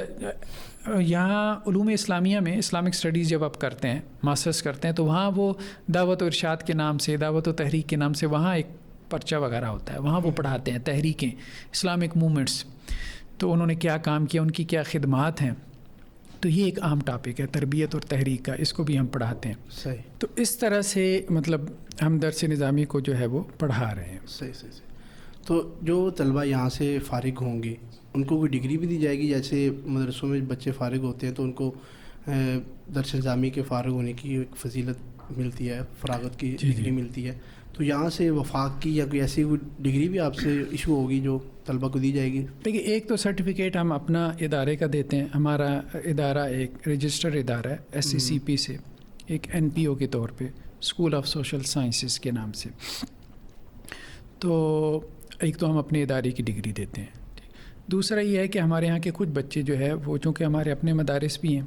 یہاں علوم اسلامیہ میں اسلامک اسٹڈیز جب آپ کرتے ہیں، ماسٹرز کرتے ہیں، تو وہاں وہ دعوت و ارشاد کے نام سے، دعوت و تحریک کے نام سے وہاں ایک پرچہ وغیرہ ہوتا ہے، وہاں وہ پڑھاتے ہیں تحریکیں، اسلامک موومنٹس. تو انہوں نے کیا کام کیا، ان کی کیا خدمات ہیں. تو یہ ایک عام ٹاپک ہے تربیت اور تحریک کا، اس کو بھی ہم پڑھاتے ہیں. صحیح. تو اس طرح سے مطلب ہم درس نظامی کو جو ہے وہ پڑھا رہے ہیں. صحیح. تو جو طلبہ یہاں سے فارغ ہوں گے ان کو کوئی ڈگری بھی دی جائے گی؟ جیسے مدرسوں میں بچے فارغ ہوتے ہیں تو ان کو درس نظامی کے فارغ ہونے کی ایک فضیلت ملتی ہے، فراغت کی ڈگری ملتی ہے. تو یہاں سے وفاق کی یا کوئی ایسی کوئی ڈگری بھی آپ سے ایشو ہوگی جو طلبہ کو دی جائے گی؟ دیکھیے ایک تو سرٹیفکیٹ ہم اپنا ادارے کا دیتے ہیں. ہمارا ادارہ ایک رجسٹر ادارہ ہے SCCP سے، ایک NPO کے طور پہ، اسکول آف سوشل سائنسز کے نام سے. تو ایک تو ہم اپنے ادارے کی ڈگری دیتے ہیں. دوسرا یہ ہے کہ ہمارے یہاں کے کچھ بچے جو ہے وہ چونکہ ہمارے اپنے مدارس بھی ہیں،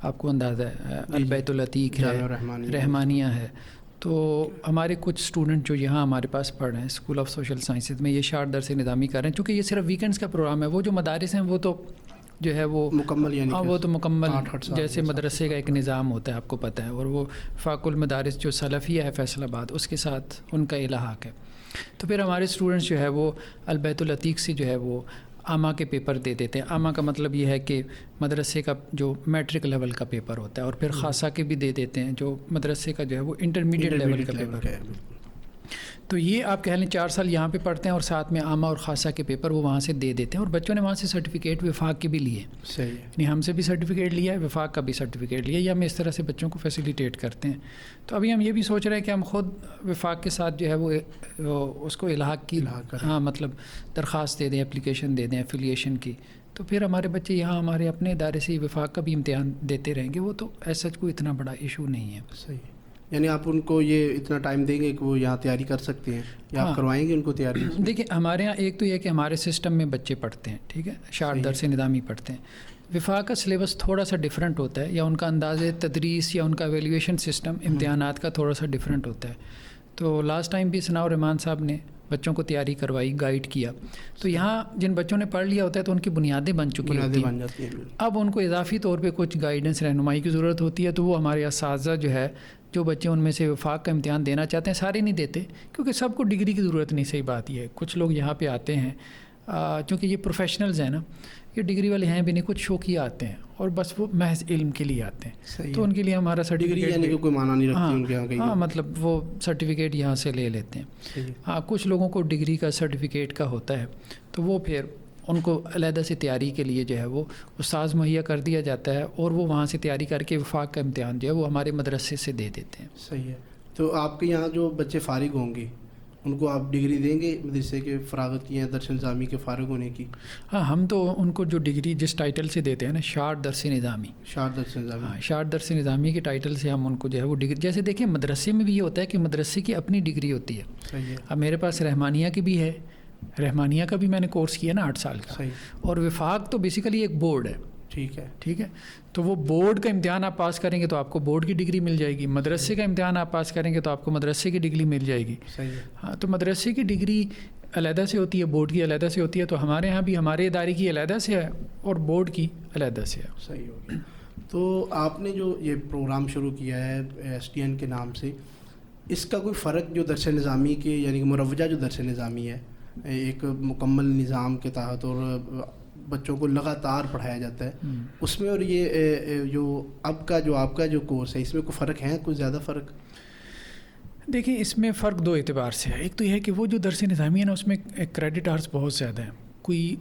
آپ کو اندازہ ہے، البیت العتیق ہے، رحمانیہ ہے. تو ہمارے کچھ اسٹوڈنٹ جو یہاں ہمارے پاس پڑھ رہے ہیں اسکول آف سوشل سائنسز میں، یہ شارٹ درس نظامی کر رہے ہیں. چونکہ یہ صرف ویکینڈس کا پروگرام ہے. وہ جو مدارس ہیں وہ تو جو ہے وہ مکمل، یعنی وہ تو مکمل جیسے مدرسے کا ایک نظام ہوتا ہے، آپ کو پتہ ہے. اور وہ فاق المدارس جو سلفیہ ہے فیصل آباد، اس کے ساتھ ان کا الحاق ہے. تو پھر ہمارے اسٹوڈنٹس جو ہے وہ البیت العتیق سے جو ہے وہ آما کے پیپر دے دیتے ہیں. آما کا مطلب یہ ہے کہ مدرسے کا جو میٹرک لیول کا پیپر ہوتا ہے، اور پھر خاصہ کے بھی دے دیتے ہیں جو مدرسے کا جو ہے وہ انٹرمیڈیٹ لیول کا پیپر ہے. تو تو یہ آپ کہہ لیں 4 سال یہاں پہ پڑھتے ہیں اور ساتھ میں عامہ اور خاصہ کے پیپر وہ وہاں سے دے دیتے ہیں، اور بچوں نے وہاں سے سرٹیفکیٹ وفاق کے بھی لیے، صحیح ہے، یعنی ہم سے بھی سرٹیفکیٹ لیا ہے، وفاق کا بھی سرٹیفکیٹ لیا ہے، یا ہم اس طرح سے بچوں کو فیسیلیٹیٹ کرتے ہیں۔ تو ابھی ہم یہ بھی سوچ رہے ہیں کہ ہم خود وفاق کے ساتھ جو ہے وہ اس کو الحاق کی مطلب درخواست دے دیں، اپلیکیشن دے دیں ایفیلیشن کی، تو پھر ہمارے بچے یہاں ہمارے اپنے ادارے سے وفاق کا بھی امتحان دیتے رہیں گے، وہ تو ایسا کوئی اتنا بڑا ایشو نہیں ہے۔ صحیح، یعنی آپ ان کو یہ اتنا ٹائم دیں گے کہ وہ یہاں تیاری کر سکتے ہیں، یا آپ کروائیں گے ان کو تیاری؟ دیکھیں ہمارے یہاں ایک تو یہ کہ ہمارے سسٹم میں بچے پڑھتے ہیں، ٹھیک ہے، شارٹ درس نظامی پڑھتے ہیں۔ وفاق کا سلیبس تھوڑا سا ڈیفرنٹ ہوتا ہے، یا ان کا انداز تدریس یا ان کا ایویلیویشن سسٹم امتحانات کا تھوڑا سا ڈیفرنٹ ہوتا ہے۔ تو لاسٹ ٹائم بھی ثناء الرحمان صاحب نے بچوں کو تیاری کروائی، گائیڈ کیا، تو یہاں جن بچوں نے پڑھ لیا ہوتا ہے تو ان کی بنیادیں بن چکی ہوتی ہیں، اب ان کو اضافی طور پہ کچھ گائیڈنس رہنمائی کی ضرورت ہوتی ہے، تو وہ ہمارے اساتذہ جو ہے جو بچے ان میں سے وفاق کا امتحان دینا چاہتے ہیں، سارے نہیں دیتے کیونکہ سب کو ڈگری کی ضرورت نہیں، صحیح بات یہ ہے، کچھ لوگ یہاں پہ آتے ہیں چونکہ یہ پروفیشنلز ہیں نا، یہ ڈگری والے ہیں بھی نہیں، کچھ شوقیہ آتے ہیں اور بس وہ محض علم کے لیے آتے ہیں، تو ان کے لیے ہمارا سرٹیفکیٹ یعنی کہ کوئی معنی نہیں رکھتی ان کے یہاں، ہاں مطلب وہ سرٹیفکیٹ یہاں سے لے لیتے ہیں۔ ہاں کچھ لوگوں کو ڈگری کا سرٹیفکیٹ کا ہوتا ہے، تو وہ پھر ان کو علیحدہ سے تیاری کے لیے جو ہے وہ استاذ مہیا کر دیا جاتا ہے، اور وہ وہاں سے تیاری کر کے وفاق کا امتحان جو ہے وہ ہمارے مدرسے سے دے دیتے ہیں۔ صحیح ہے، تو آپ کے یہاں جو بچے فارغ ہوں گے ان کو آپ ڈگری دیں گے مدرسے کے فراغت کی یا درس نظامی کے فارغ ہونے کی؟ ہاں ہم تو ان کو جو ڈگری جس ٹائٹل سے دیتے ہیں نا، شارٹ درس نظامی، شارٹ درس نظامی، ہاں شارٹ درس نظامی کے ٹائٹل سے ہم ان کو جو ہے وہ ڈگری، جیسے دیکھیں مدرسے میں بھی یہ ہوتا ہے کہ مدرسے کی اپنی ڈگری ہوتی ہے۔ صحیح ہے، اب میرے پاس رحمانیہ کی بھی ہے، رحمانیہ کا بھی میں نے کورس کیا نا 8 سال کا، صحیح، اور وفاق تو بیسیکلی ایک بورڈ ہے، ٹھیک ہے، تو وہ بورڈ کا امتحان آپ پاس کریں گے تو آپ کو بورڈ کی ڈگری مل جائے گی، مدرسے کا امتحان آپ پاس کریں گے تو آپ کو مدرسے کی ڈگری مل جائے گی۔ صحیح ہے، ہاں تو مدرسے کی ڈگری علیحدہ سے ہوتی ہے، بورڈ کی علیحدہ سے ہوتی ہے، تو ہمارے ہاں بھی ہمارے ادارے کی علیحدہ سے ہے اور بورڈ کی علیحدہ سے ہے۔ صحیح ہو گیا۔ تو آپ نے جو یہ پروگرام شروع کیا ہے ایس ٹی این کے نام سے، اس کا کوئی فرق جو درس نظامی کے یعنی کہ مروجہ جو درس نظامی ہے ایک مکمل نظام کے تحت اور بچوں کو لگاتار پڑھایا جاتا ہے، اس میں اور یہ جو اب کا جو آپ کا جو کورس ہے اس میں کوئی فرق ہے، کوئی زیادہ فرق؟ دیکھیں اس میں فرق 2 اعتبار سے ہے، ایک تو یہ ہے کہ وہ جو درس نظامی ہے نا اس میں کریڈٹ آورس بہت زیادہ ہیں، کوئی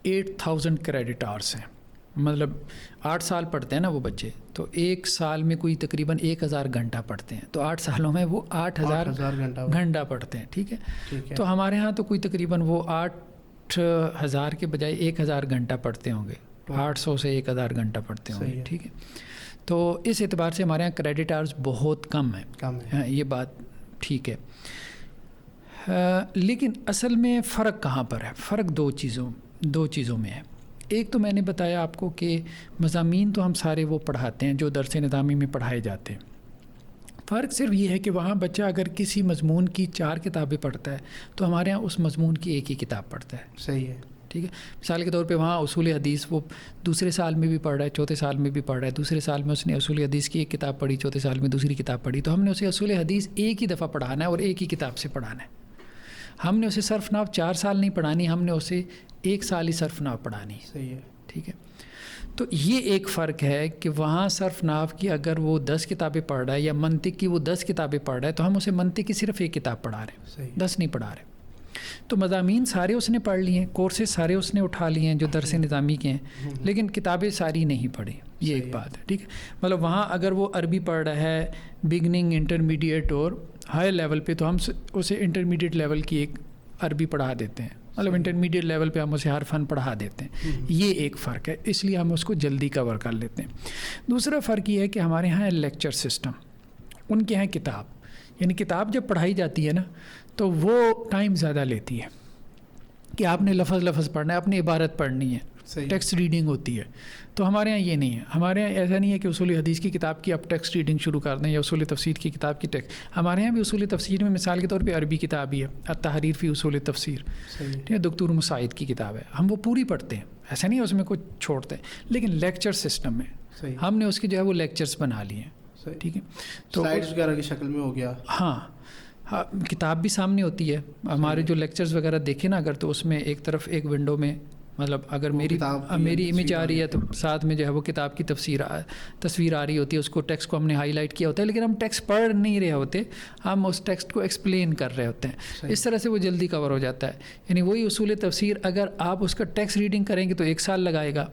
8000 کریڈٹ آورس ہیں، مطلب 8 سال پڑھتے ہیں نا وہ بچے، تو 1 سال میں کوئی تقریباً 1000 گھنٹہ پڑھتے ہیں، تو 8 سالوں میں وہ 8000 گھنٹہ پڑھتے ہیں، ٹھیک ہے۔ تو ہمارے ہاں تو کوئی تقریباً وہ 8000 کے بجائے 1000 گھنٹہ پڑھتے ہوں گے، 800 سے 1000 گھنٹہ پڑھتے ہوں گے، ٹھیک ہے۔ تو اس اعتبار سے ہمارے یہاں کریڈٹ آورس بہت کم ہے، یہ بات ٹھیک ہے، لیکن اصل میں فرق کہاں پر ہے؟ فرق دو چیزوں میں ہے۔ ایک تو میں نے بتایا آپ کو کہ مضامین تو ہم سارے وہ پڑھاتے ہیں جو درس نظامی میں پڑھائے جاتے ہیں، فرق صرف یہ ہے کہ وہاں بچہ اگر کسی مضمون کی 4 کتابیں پڑھتا ہے تو ہمارے ہاں اس مضمون کی 1 ہی کتاب پڑھتا ہے۔ صحیح ہے، ٹھیک ہے، مثال کے طور پہ وہاں اصول حدیث وہ دوسرے سال میں بھی پڑھ رہا ہے، چوتھے سال میں بھی پڑھ رہا ہے، دوسرے سال میں اس نے اصول حدیث کی 1 کتاب پڑھی، چوتھے سال میں دوسری کتاب پڑھی، تو ہم نے اسے اصول حدیث ایک ہی دفعہ پڑھانا ہے اور ایک ہی کتاب سے پڑھانا ہے۔ ہم نے اسے صرف نحو 4 سال نہیں پڑھانی، ہم نے اسے 1 سال ہی صرف نحو پڑھانی ہے۔ صحیح ہے، ٹھیک ہے، تو یہ ایک فرق ہے کہ وہاں صرف نحو کی اگر وہ 10 کتابیں پڑھ رہا ہے یا منطق کی وہ 10 کتابیں پڑھ رہا ہے تو ہم اسے منطق کی صرف 1 کتاب پڑھا رہے ہیں، 10 نہیں پڑھا رہے۔ تو مضامین سارے اس نے پڑھ لیے ہیں، کورسز سارے اس نے اٹھا لیے ہیں جو درس نظامی کے ہیں، لیکن کتابیں ساری نہیں پڑھی، یہ ایک بات ہے، ٹھیک ہے۔ مطلب وہاں اگر وہ عربی پڑھ رہا ہے بگننگ، انٹرمیڈیٹ اور ہائی لیول پہ، تو ہم اسے انٹرمیڈیٹ لیول کی ایک عربی پڑھا دیتے ہیں، مطلب انٹرمیڈیٹ لیول پہ ہم اسے ہر فن پڑھا دیتے ہیں، یہ ایک فرق ہے، اس لیے ہم اس کو جلدی کور کر لیتے ہیں۔ دوسرا فرق یہ ہے کہ ہمارے یہاں لیکچر سسٹم، ان کے یہاں کتاب، یعنی کتاب جب پڑھائی جاتی ہے نا تو وہ ٹائم زیادہ لیتی ہے کہ آپ نے لفظ پڑھنا ہے، اپنی عبارت پڑھنی ہے، ٹیکسٹ ریڈنگ ہوتی ہے۔ تو ہمارے یہاں یہ نہیں ہے، ہمارے یہاں ایسا نہیں ہے کہ اصول حدیث کی کتاب کی آپ ٹیکسٹ ریڈنگ شروع کر دیں یا اصول تفسیر کی کتاب کی ٹیکسٹ، ہمارے یہاں بھی اصول تفسیر میں مثال کے طور پہ عربی کتاب ہی ہے، التحریر فی اصول تفسیر، ٹھیک ہے، دکتور مساعد کی کتاب ہے، ہم وہ پوری پڑھتے ہیں، ایسا نہیں ہے اس میں کچھ چھوڑتے ہیں، لیکن لیکچر سسٹم میں ہم نے اس کے جو ہے وہ لیکچرز بنا لیے ہیں، ٹھیک ہے، تو سلائڈز وغیرہ کی شکل میں ہو گیا۔ ہاں، کتاب بھی سامنے ہوتی ہے، ہمارے جو لیکچرز وغیرہ دیکھیں نا اگر، تو اس میں ایک طرف ایک ونڈو میں مطلب اگر میری امیج آ رہی ہے تو ساتھ میں جو ہے وہ کتاب کی تصویر آ رہی ہوتی ہے, اس کو ٹیکسٹ کو ہم نے ہائی لائٹ کیا ہوتا ہے, لیکن ہم ٹیکسٹ پڑھ نہیں رہے ہوتے, ہم اس ٹیکسٹ کو ایکسپلین کر رہے ہوتے ہیں. اس طرح سے وہ جلدی کور ہو جاتا ہے. یعنی وہی اصول تفسیر اگر آپ اس کا ٹیکسٹ ریڈنگ کریں گے تو 1 سال لگائے گا,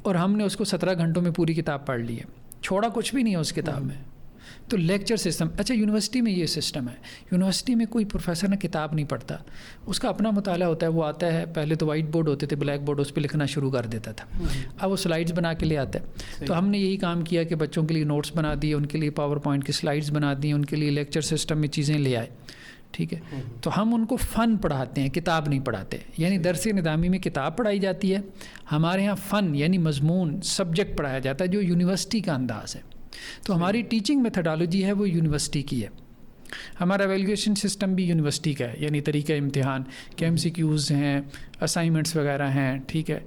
اور ہم نے اس کو 17 گھنٹوں میں پوری کتاب پڑھ لی ہے, چھوڑا کچھ بھی نہیں ہے اس کتاب میں. تو لیکچر سسٹم, اچھا یونیورسٹی میں یہ سسٹم ہے, یونیورسٹی میں کوئی پروفیسر نہ کتاب نہیں پڑھتا, اس کا اپنا مطالعہ ہوتا ہے. وہ آتا ہے, پہلے تو وائٹ بورڈ ہوتے تھے, بلیک بورڈ, اس پہ لکھنا شروع کر دیتا تھا. اب وہ سلائڈز بنا کے لے آتا ہے. تو ہم نے یہی کام کیا کہ بچوں کے لیے نوٹس بنا دیے, ان کے لیے پاور پوائنٹ کی سلائڈز بنا دی, ان کے لیے لیکچر سسٹم میں چیزیں لے آئے. ٹھیک ہے, تو ہم ان کو فن پڑھاتے ہیں, کتاب نہیں پڑھاتے. یعنی درس نظامی میں کتاب پڑھائی جاتی ہے, ہمارے ہاں فن یعنی مضمون سبجیکٹ پڑھایا جاتا ہے جو یونیورسٹی کا انداز ہے. تو ہماری ٹیچنگ میتھڈالوجی ہے وہ یونیورسٹی کی ہے. ہمارا ایویلویشن سسٹم بھی یونیورسٹی کا ہے, یعنی طریقہ امتحان کے MCQs ہیں, اسائنمنٹس وغیرہ ہیں. ٹھیک ہے,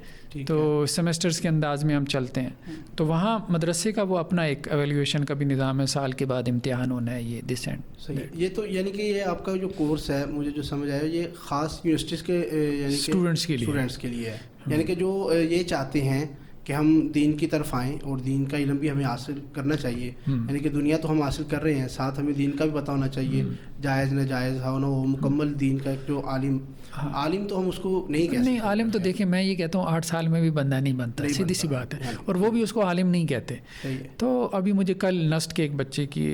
تو سیمسٹرز کے انداز میں ہم چلتے ہیں. تو وہاں مدرسے کا وہ اپنا ایک ایویلویشن کا بھی نظام ہے, سال کے بعد امتحان ہونا ہے, یہ ڈسینٹ. یہ تو یعنی کہ یہ آپ کا جو کورس ہے, مجھے جو سمجھ آیا, یہ خاص یونیورسٹیز کے یعنی اسٹوڈنٹس کے لیے ہے. یعنی کہ جو یہ چاہتے ہیں کہ ہم دین کی طرف آئیں اور دین کا علم بھی ہمیں حاصل کرنا چاہیے. یعنی کہ دنیا تو ہم حاصل کر رہے ہیں, ساتھ ہمیں دین کا بھی پتہ ہونا چاہیے, جائز ناجائز ہونا, وہ مکمل دین کا ایک جو عالم تو ہم اس کو نہیں کہہ سکتے. نہیں, عالم تو دیکیں میں یہ کہتا ہوں 8 سال میں بھی بندہ نہیں بنتا, سیدھی سی بات ہے. اور وہ بھی اس کو عالم نہیں کہتے. تو ابھی مجھے کل نسٹ کے ایک بچے کی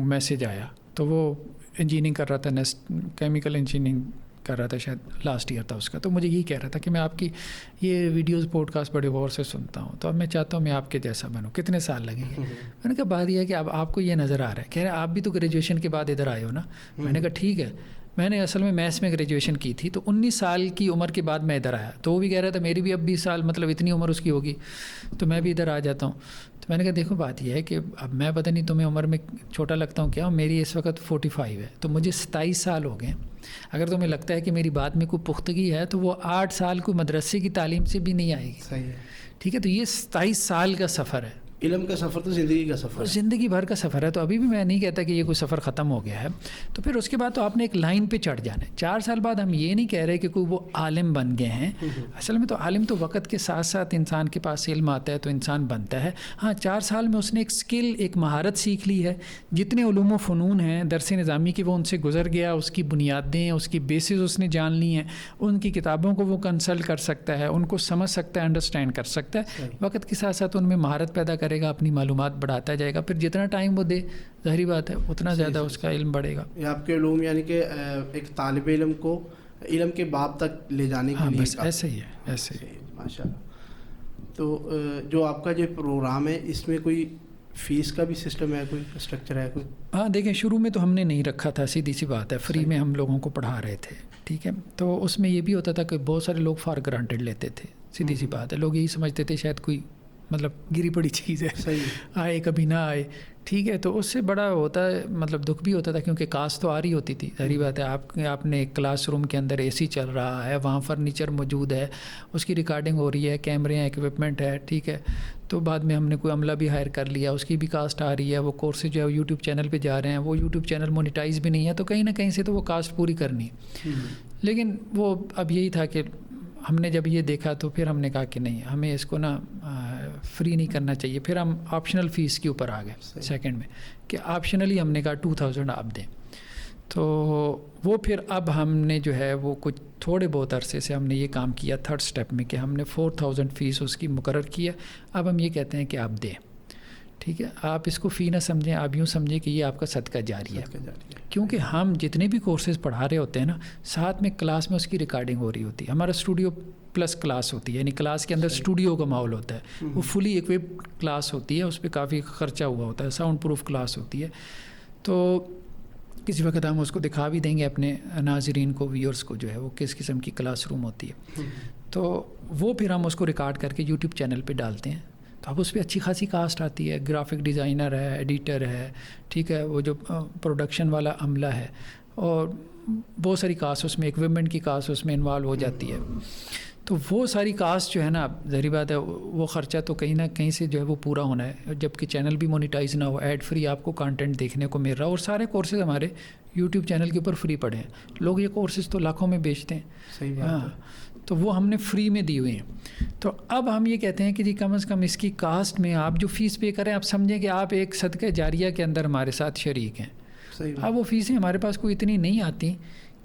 میسیج آیا, تو وہ انجینئرنگ کر رہا تھا, نسٹ کیمیکل انجینئرنگ کر رہا تھا, شاید لاسٹ ایئر تھا اس کا. تو مجھے یہی کہہ رہا تھا کہ میں آپ کی یہ ویڈیوز پوڈ کاسٹ بڑے غور سے سنتا ہوں, تو اب میں چاہتا ہوں میں آپ کے جیسا بنوں, کتنے سال لگیں گے؟ میں نے کہا بات یہ ہے کہ اب آپ کو یہ نظر آ رہا ہے. کہہ رہے آپ بھی تو گریجویشن کے بعد ادھر آئے ہو نا. میں نے کہا ٹھیک ہے, میں نے اصل میں میتھس میں گریجویشن کی تھی, تو 19 سال کی عمر کے بعد میں ادھر آیا. تو وہ بھی کہہ رہا تھا میری بھی اب 20 سال, مطلب اتنی عمر اس کی ہوگی, تو میں بھی ادھر آ جاتا ہوں. تو میں نے کہا دیکھو بات یہ ہے کہ اب میں پتہ نہیں تمہیں عمر میں چھوٹا لگتا ہوں کیا, میری اس وقت 45 ہے, تو مجھے 27 سال ہو گئے. اگر تمہیں لگتا ہے کہ میری بات میں کوئی پختگی ہے, تو وہ 8 سال کو مدرسے کی تعلیم سے بھی نہیں آئے گی. صحیح ہے. ٹھیک ہے, تو یہ 27 سال کا سفر ہے. علم کا سفر تو زندگی کا سفر ہے, زندگی بھر کا سفر ہے. تو ابھی بھی میں نہیں کہتا کہ یہ کوئی سفر ختم ہو گیا ہے. تو پھر اس کے بعد تو آپ نے ایک لائن پہ چڑھ جانا ہے. 4 سال بعد ہم یہ نہیں کہہ رہے کہ کوئی وہ عالم بن گئے ہیں. اصل میں تو عالم تو وقت کے ساتھ ساتھ انسان کے پاس علم آتا ہے تو انسان بنتا ہے. ہاں 4 سال میں اس نے ایک سکل, ایک مہارت سیکھ لی ہے. جتنے علوم و فنون ہیں درس نظامی کی وہ ان سے گزر گیا, اس کی بنیادیں, اس کی بیسز اس نے جان لی ہیں. ان کی کتابوں کو وہ کنسلٹ کر سکتا ہے, ان کو سمجھ سکتا ہے, انڈرسٹینڈ کر سکتا ہے. وقت کے ساتھ ساتھ ان میں مہارت پیدا کرے گا, اپنی معلومات بڑھاتا جائے گا. پھر جتنا ٹائم وہ دے, ظاہری بات ہے اتنا زیادہ اس کا علم بڑھے گا. یہ آپ کے علوم یعنی کہ ایک طالب علم کو علم کے باب تک لے جانے کے لیے. بس ایسے ہی ہے, ایسے ہی. ماشاء اللہ. تو جو آپ کا جو پروگرام ہے اس میں کوئی فیس کا بھی سسٹم ہے, کوئی اسٹرکچر ہے کوئی؟ ہاں دیکھیں, شروع میں تو ہم نے نہیں رکھا تھا, سیدھی سی بات ہے, فری میں ہم لوگوں کو پڑھا رہے تھے. ٹھیک ہے, تو اس میں یہ بھی ہوتا تھا کہ بہت سارے لوگ فار گرانٹیڈ لیتے تھے. سیدھی سی بات ہے, لوگ یہی سمجھتے تھے شاید کوئی مطلب گری پڑی چیز ہے, آئے کبھی نہ آئے. ٹھیک ہے, تو اس سے بڑا ہوتا ہے, مطلب دکھ بھی ہوتا تھا, کیونکہ کاسٹ تو آ رہی ہوتی تھی. ظاہری بات ہے, آپ نے کلاس روم کے اندر AC چل رہا ہے, وہاں فرنیچر موجود ہے, اس کی ریکارڈنگ ہو رہی ہے, کیمرے ہیں, ایکوپمنٹ ہے. ٹھیک ہے, تو بعد میں ہم نے کوئی عملہ بھی ہائر کر لیا, اس کی بھی کاسٹ آ رہی ہے. وہ کورسز جو ہے یوٹیوب چینل پہ جا رہے ہیں, وہ یوٹیوب چینل مونیٹائز بھی نہیں ہے, تو کہیں نہ کہیں سے تو وہ کاسٹ پوری کرنی ہے. لیکن وہ اب یہی تھا کہ ہم نے جب یہ دیکھا تو پھر ہم نے کہا کہ نہیں, ہمیں اس کو نا فری نہیں کرنا چاہیے. پھر ہم آپشنل فیس کے اوپر آ گئے سیکنڈ میں, کہ آپشنلی ہم نے کہا 2000 آپ دیں. تو وہ پھر اب ہم نے جو ہے وہ کچھ تھوڑے بہت عرصے سے ہم نے یہ کام کیا 3rd اسٹیپ میں, کہ ہم نے 4000 فیس اس کی مقرر کیا. اب ہم یہ کہتے ہیں کہ آپ دیں. ٹھیک ہے, آپ اس کو فی نہ سمجھیں, آپ یوں سمجھیں کہ یہ آپ کا صدقہ جاری ہے. کیونکہ ہم جتنے بھی کورسز پڑھا رہے ہوتے ہیں نا, ساتھ میں کلاس میں اس کی ریکارڈنگ ہو رہی ہوتی ہے. ہمارا اسٹوڈیو پلس کلاس ہوتی ہے, یعنی کلاس کے اندر اسٹوڈیو کا ماحول ہوتا ہے. وہ فلی ایکوپڈ کلاس ہوتی ہے, اس پہ کافی خرچہ ہوا ہوتا ہے, ساؤنڈ پروف کلاس ہوتی ہے. تو کسی وقت ہم اس کو دکھا بھی دیں گے اپنے ناظرین کو, ویورز کو, جو ہے وہ کس قسم کی کلاس روم ہوتی ہے. تو وہ پھر ہم اس کو ریکارڈ کر کے یوٹیوب چینل پہ ڈالتے ہیں. تو اب اس پہ اچھی خاصی کاسٹ آتی ہے, گرافک ڈیزائنر ہے, ایڈیٹر ہے, ٹھیک ہے, وہ جو پروڈکشن والا عملہ ہے, اور بہت ساری کاسٹ اس میں, ایکوپمنٹ کی کاسٹ اس میں انوالو ہو جاتی ہے. تو وہ ساری کاسٹ جو ہے نا, ظاہری بات ہے وہ خرچہ تو کہیں نہ کہیں سے جو ہے وہ پورا ہونا ہے, جب کہ چینل بھی مونیٹائز نہ ہو, ایڈ فری آپ کو کانٹینٹ دیکھنے کو مل رہا. اور سارے کورسز ہمارے یوٹیوب چینل کے اوپر فری پڑے ہیں. لوگ یہ کورسز تو لاکھوں میں بیچتے ہیں. صحیح بات ہے. تو وہ ہم نے فری میں دی ہوئی ہیں. تو اب ہم یہ کہتے ہیں کہ جی کم از کم اس کی کاسٹ میں آپ جو فیس پے کریں آپ سمجھیں کہ آپ ایک صدقہ جاریہ کے اندر ہمارے ساتھ شریک ہیں. اب وہ فیسیں ہمارے پاس کوئی اتنی نہیں آتی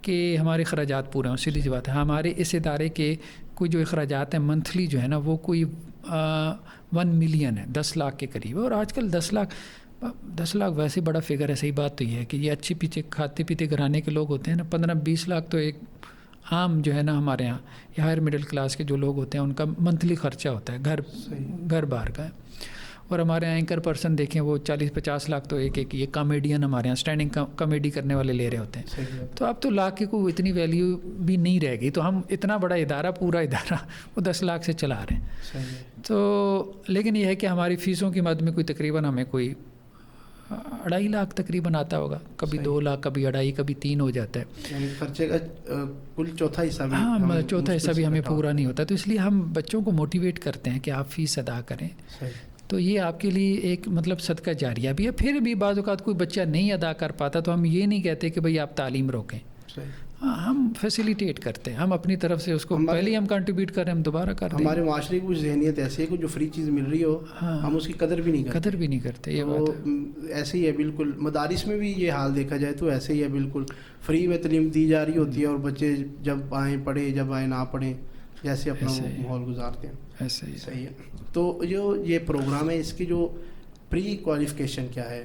کہ ہمارے اخراجات پورے ہوں. سیدھی سی بات ہے. ہمارے اس ادارے کے کوئی جو اخراجات ہیں منتھلی جو ہے نا وہ کوئی 1 ملین ہے, 10 لاکھ کے قریب ہے. اور آج کل 10 لاکھ ویسے بڑا فگر ہے. صحیح بات تو یہ ہے کہ یہ اچھے پیچھے کھاتے پیتے گھرانے کے لوگ ہوتے ہیں نا. 15-20 لاکھ تو ایک عام جو ہے نا ہمارے یہاں یا ہائر مڈل کلاس کے جو لوگ ہوتے ہیں ان کا منتھلی خرچہ ہوتا ہے گھر بار کا. اور ہمارے یہاں اینکر پرسن دیکھیں وہ 40-50 لاکھ تو ایک یہ کامیڈین ہمارے یہاں اسٹینڈنگ کامیڈی کرنے والے لے رہے ہوتے ہیں. تو اب تو لاکھ کی کوئی اتنی ویلیو بھی نہیں رہ گئی. تو ہم اتنا بڑا ادارہ پورا ادارہ وہ 10 لاکھ سے چلا رہے ہیں. تو لیکن یہ ہے کہ ہماری فیسوں کی مد میں کوئی تقریباً ہمیں کوئی 2.5 لاکھ تقریباً آتا ہوگا. کبھی 2 لاکھ, کبھی 2.5, کبھی 3 ہو جاتا ہے. یعنی خرچے کا کل چوتھا حصہ بھی, ہاں چوتھا حصہ بھی ہمیں پورا نہیں ہوتا. تو اس لیے ہم بچوں کو موٹیویٹ کرتے ہیں کہ آپ فیس ادا کریں. تو یہ آپ کے لیے ایک مطلب صدقہ جاریہ بھی ہے. پھر بھی بعض اوقات کوئی بچہ نہیں ادا کر پاتا تو ہم یہ نہیں کہتے کہ بھئی آپ تعلیم روکیں. ہاں ہم فیسیلیٹیٹ کرتے ہیں. ہم اپنی طرف سے اس کو پہلے ہی ہم کنٹریبیوٹ کر رہے ہیں, ہم دوبارہ کر دیں. ہمارے معاشرے کی کچھ ذہنیت ایسی ہے کہ جو فری چیز مل رہی ہو ہم اس کی قدر بھی نہیں کرتے. یہ بات ایسے ہی ہے بالکل. مدارس میں بھی یہ حال دیکھا جائے تو ایسے ہی ہے بالکل. فری میں تعلیم دی جا رہی ہوتی ہے اور بچے جب آئیں پڑھیں, جب آئیں نہ پڑھیں, جیسے اپنا ماحول گزارتے ہیں. ایسے ہی صحیح ہے. تو جو یہ پروگرام ہے اس کی جو پری کوالیفیکیشن کیا ہے؟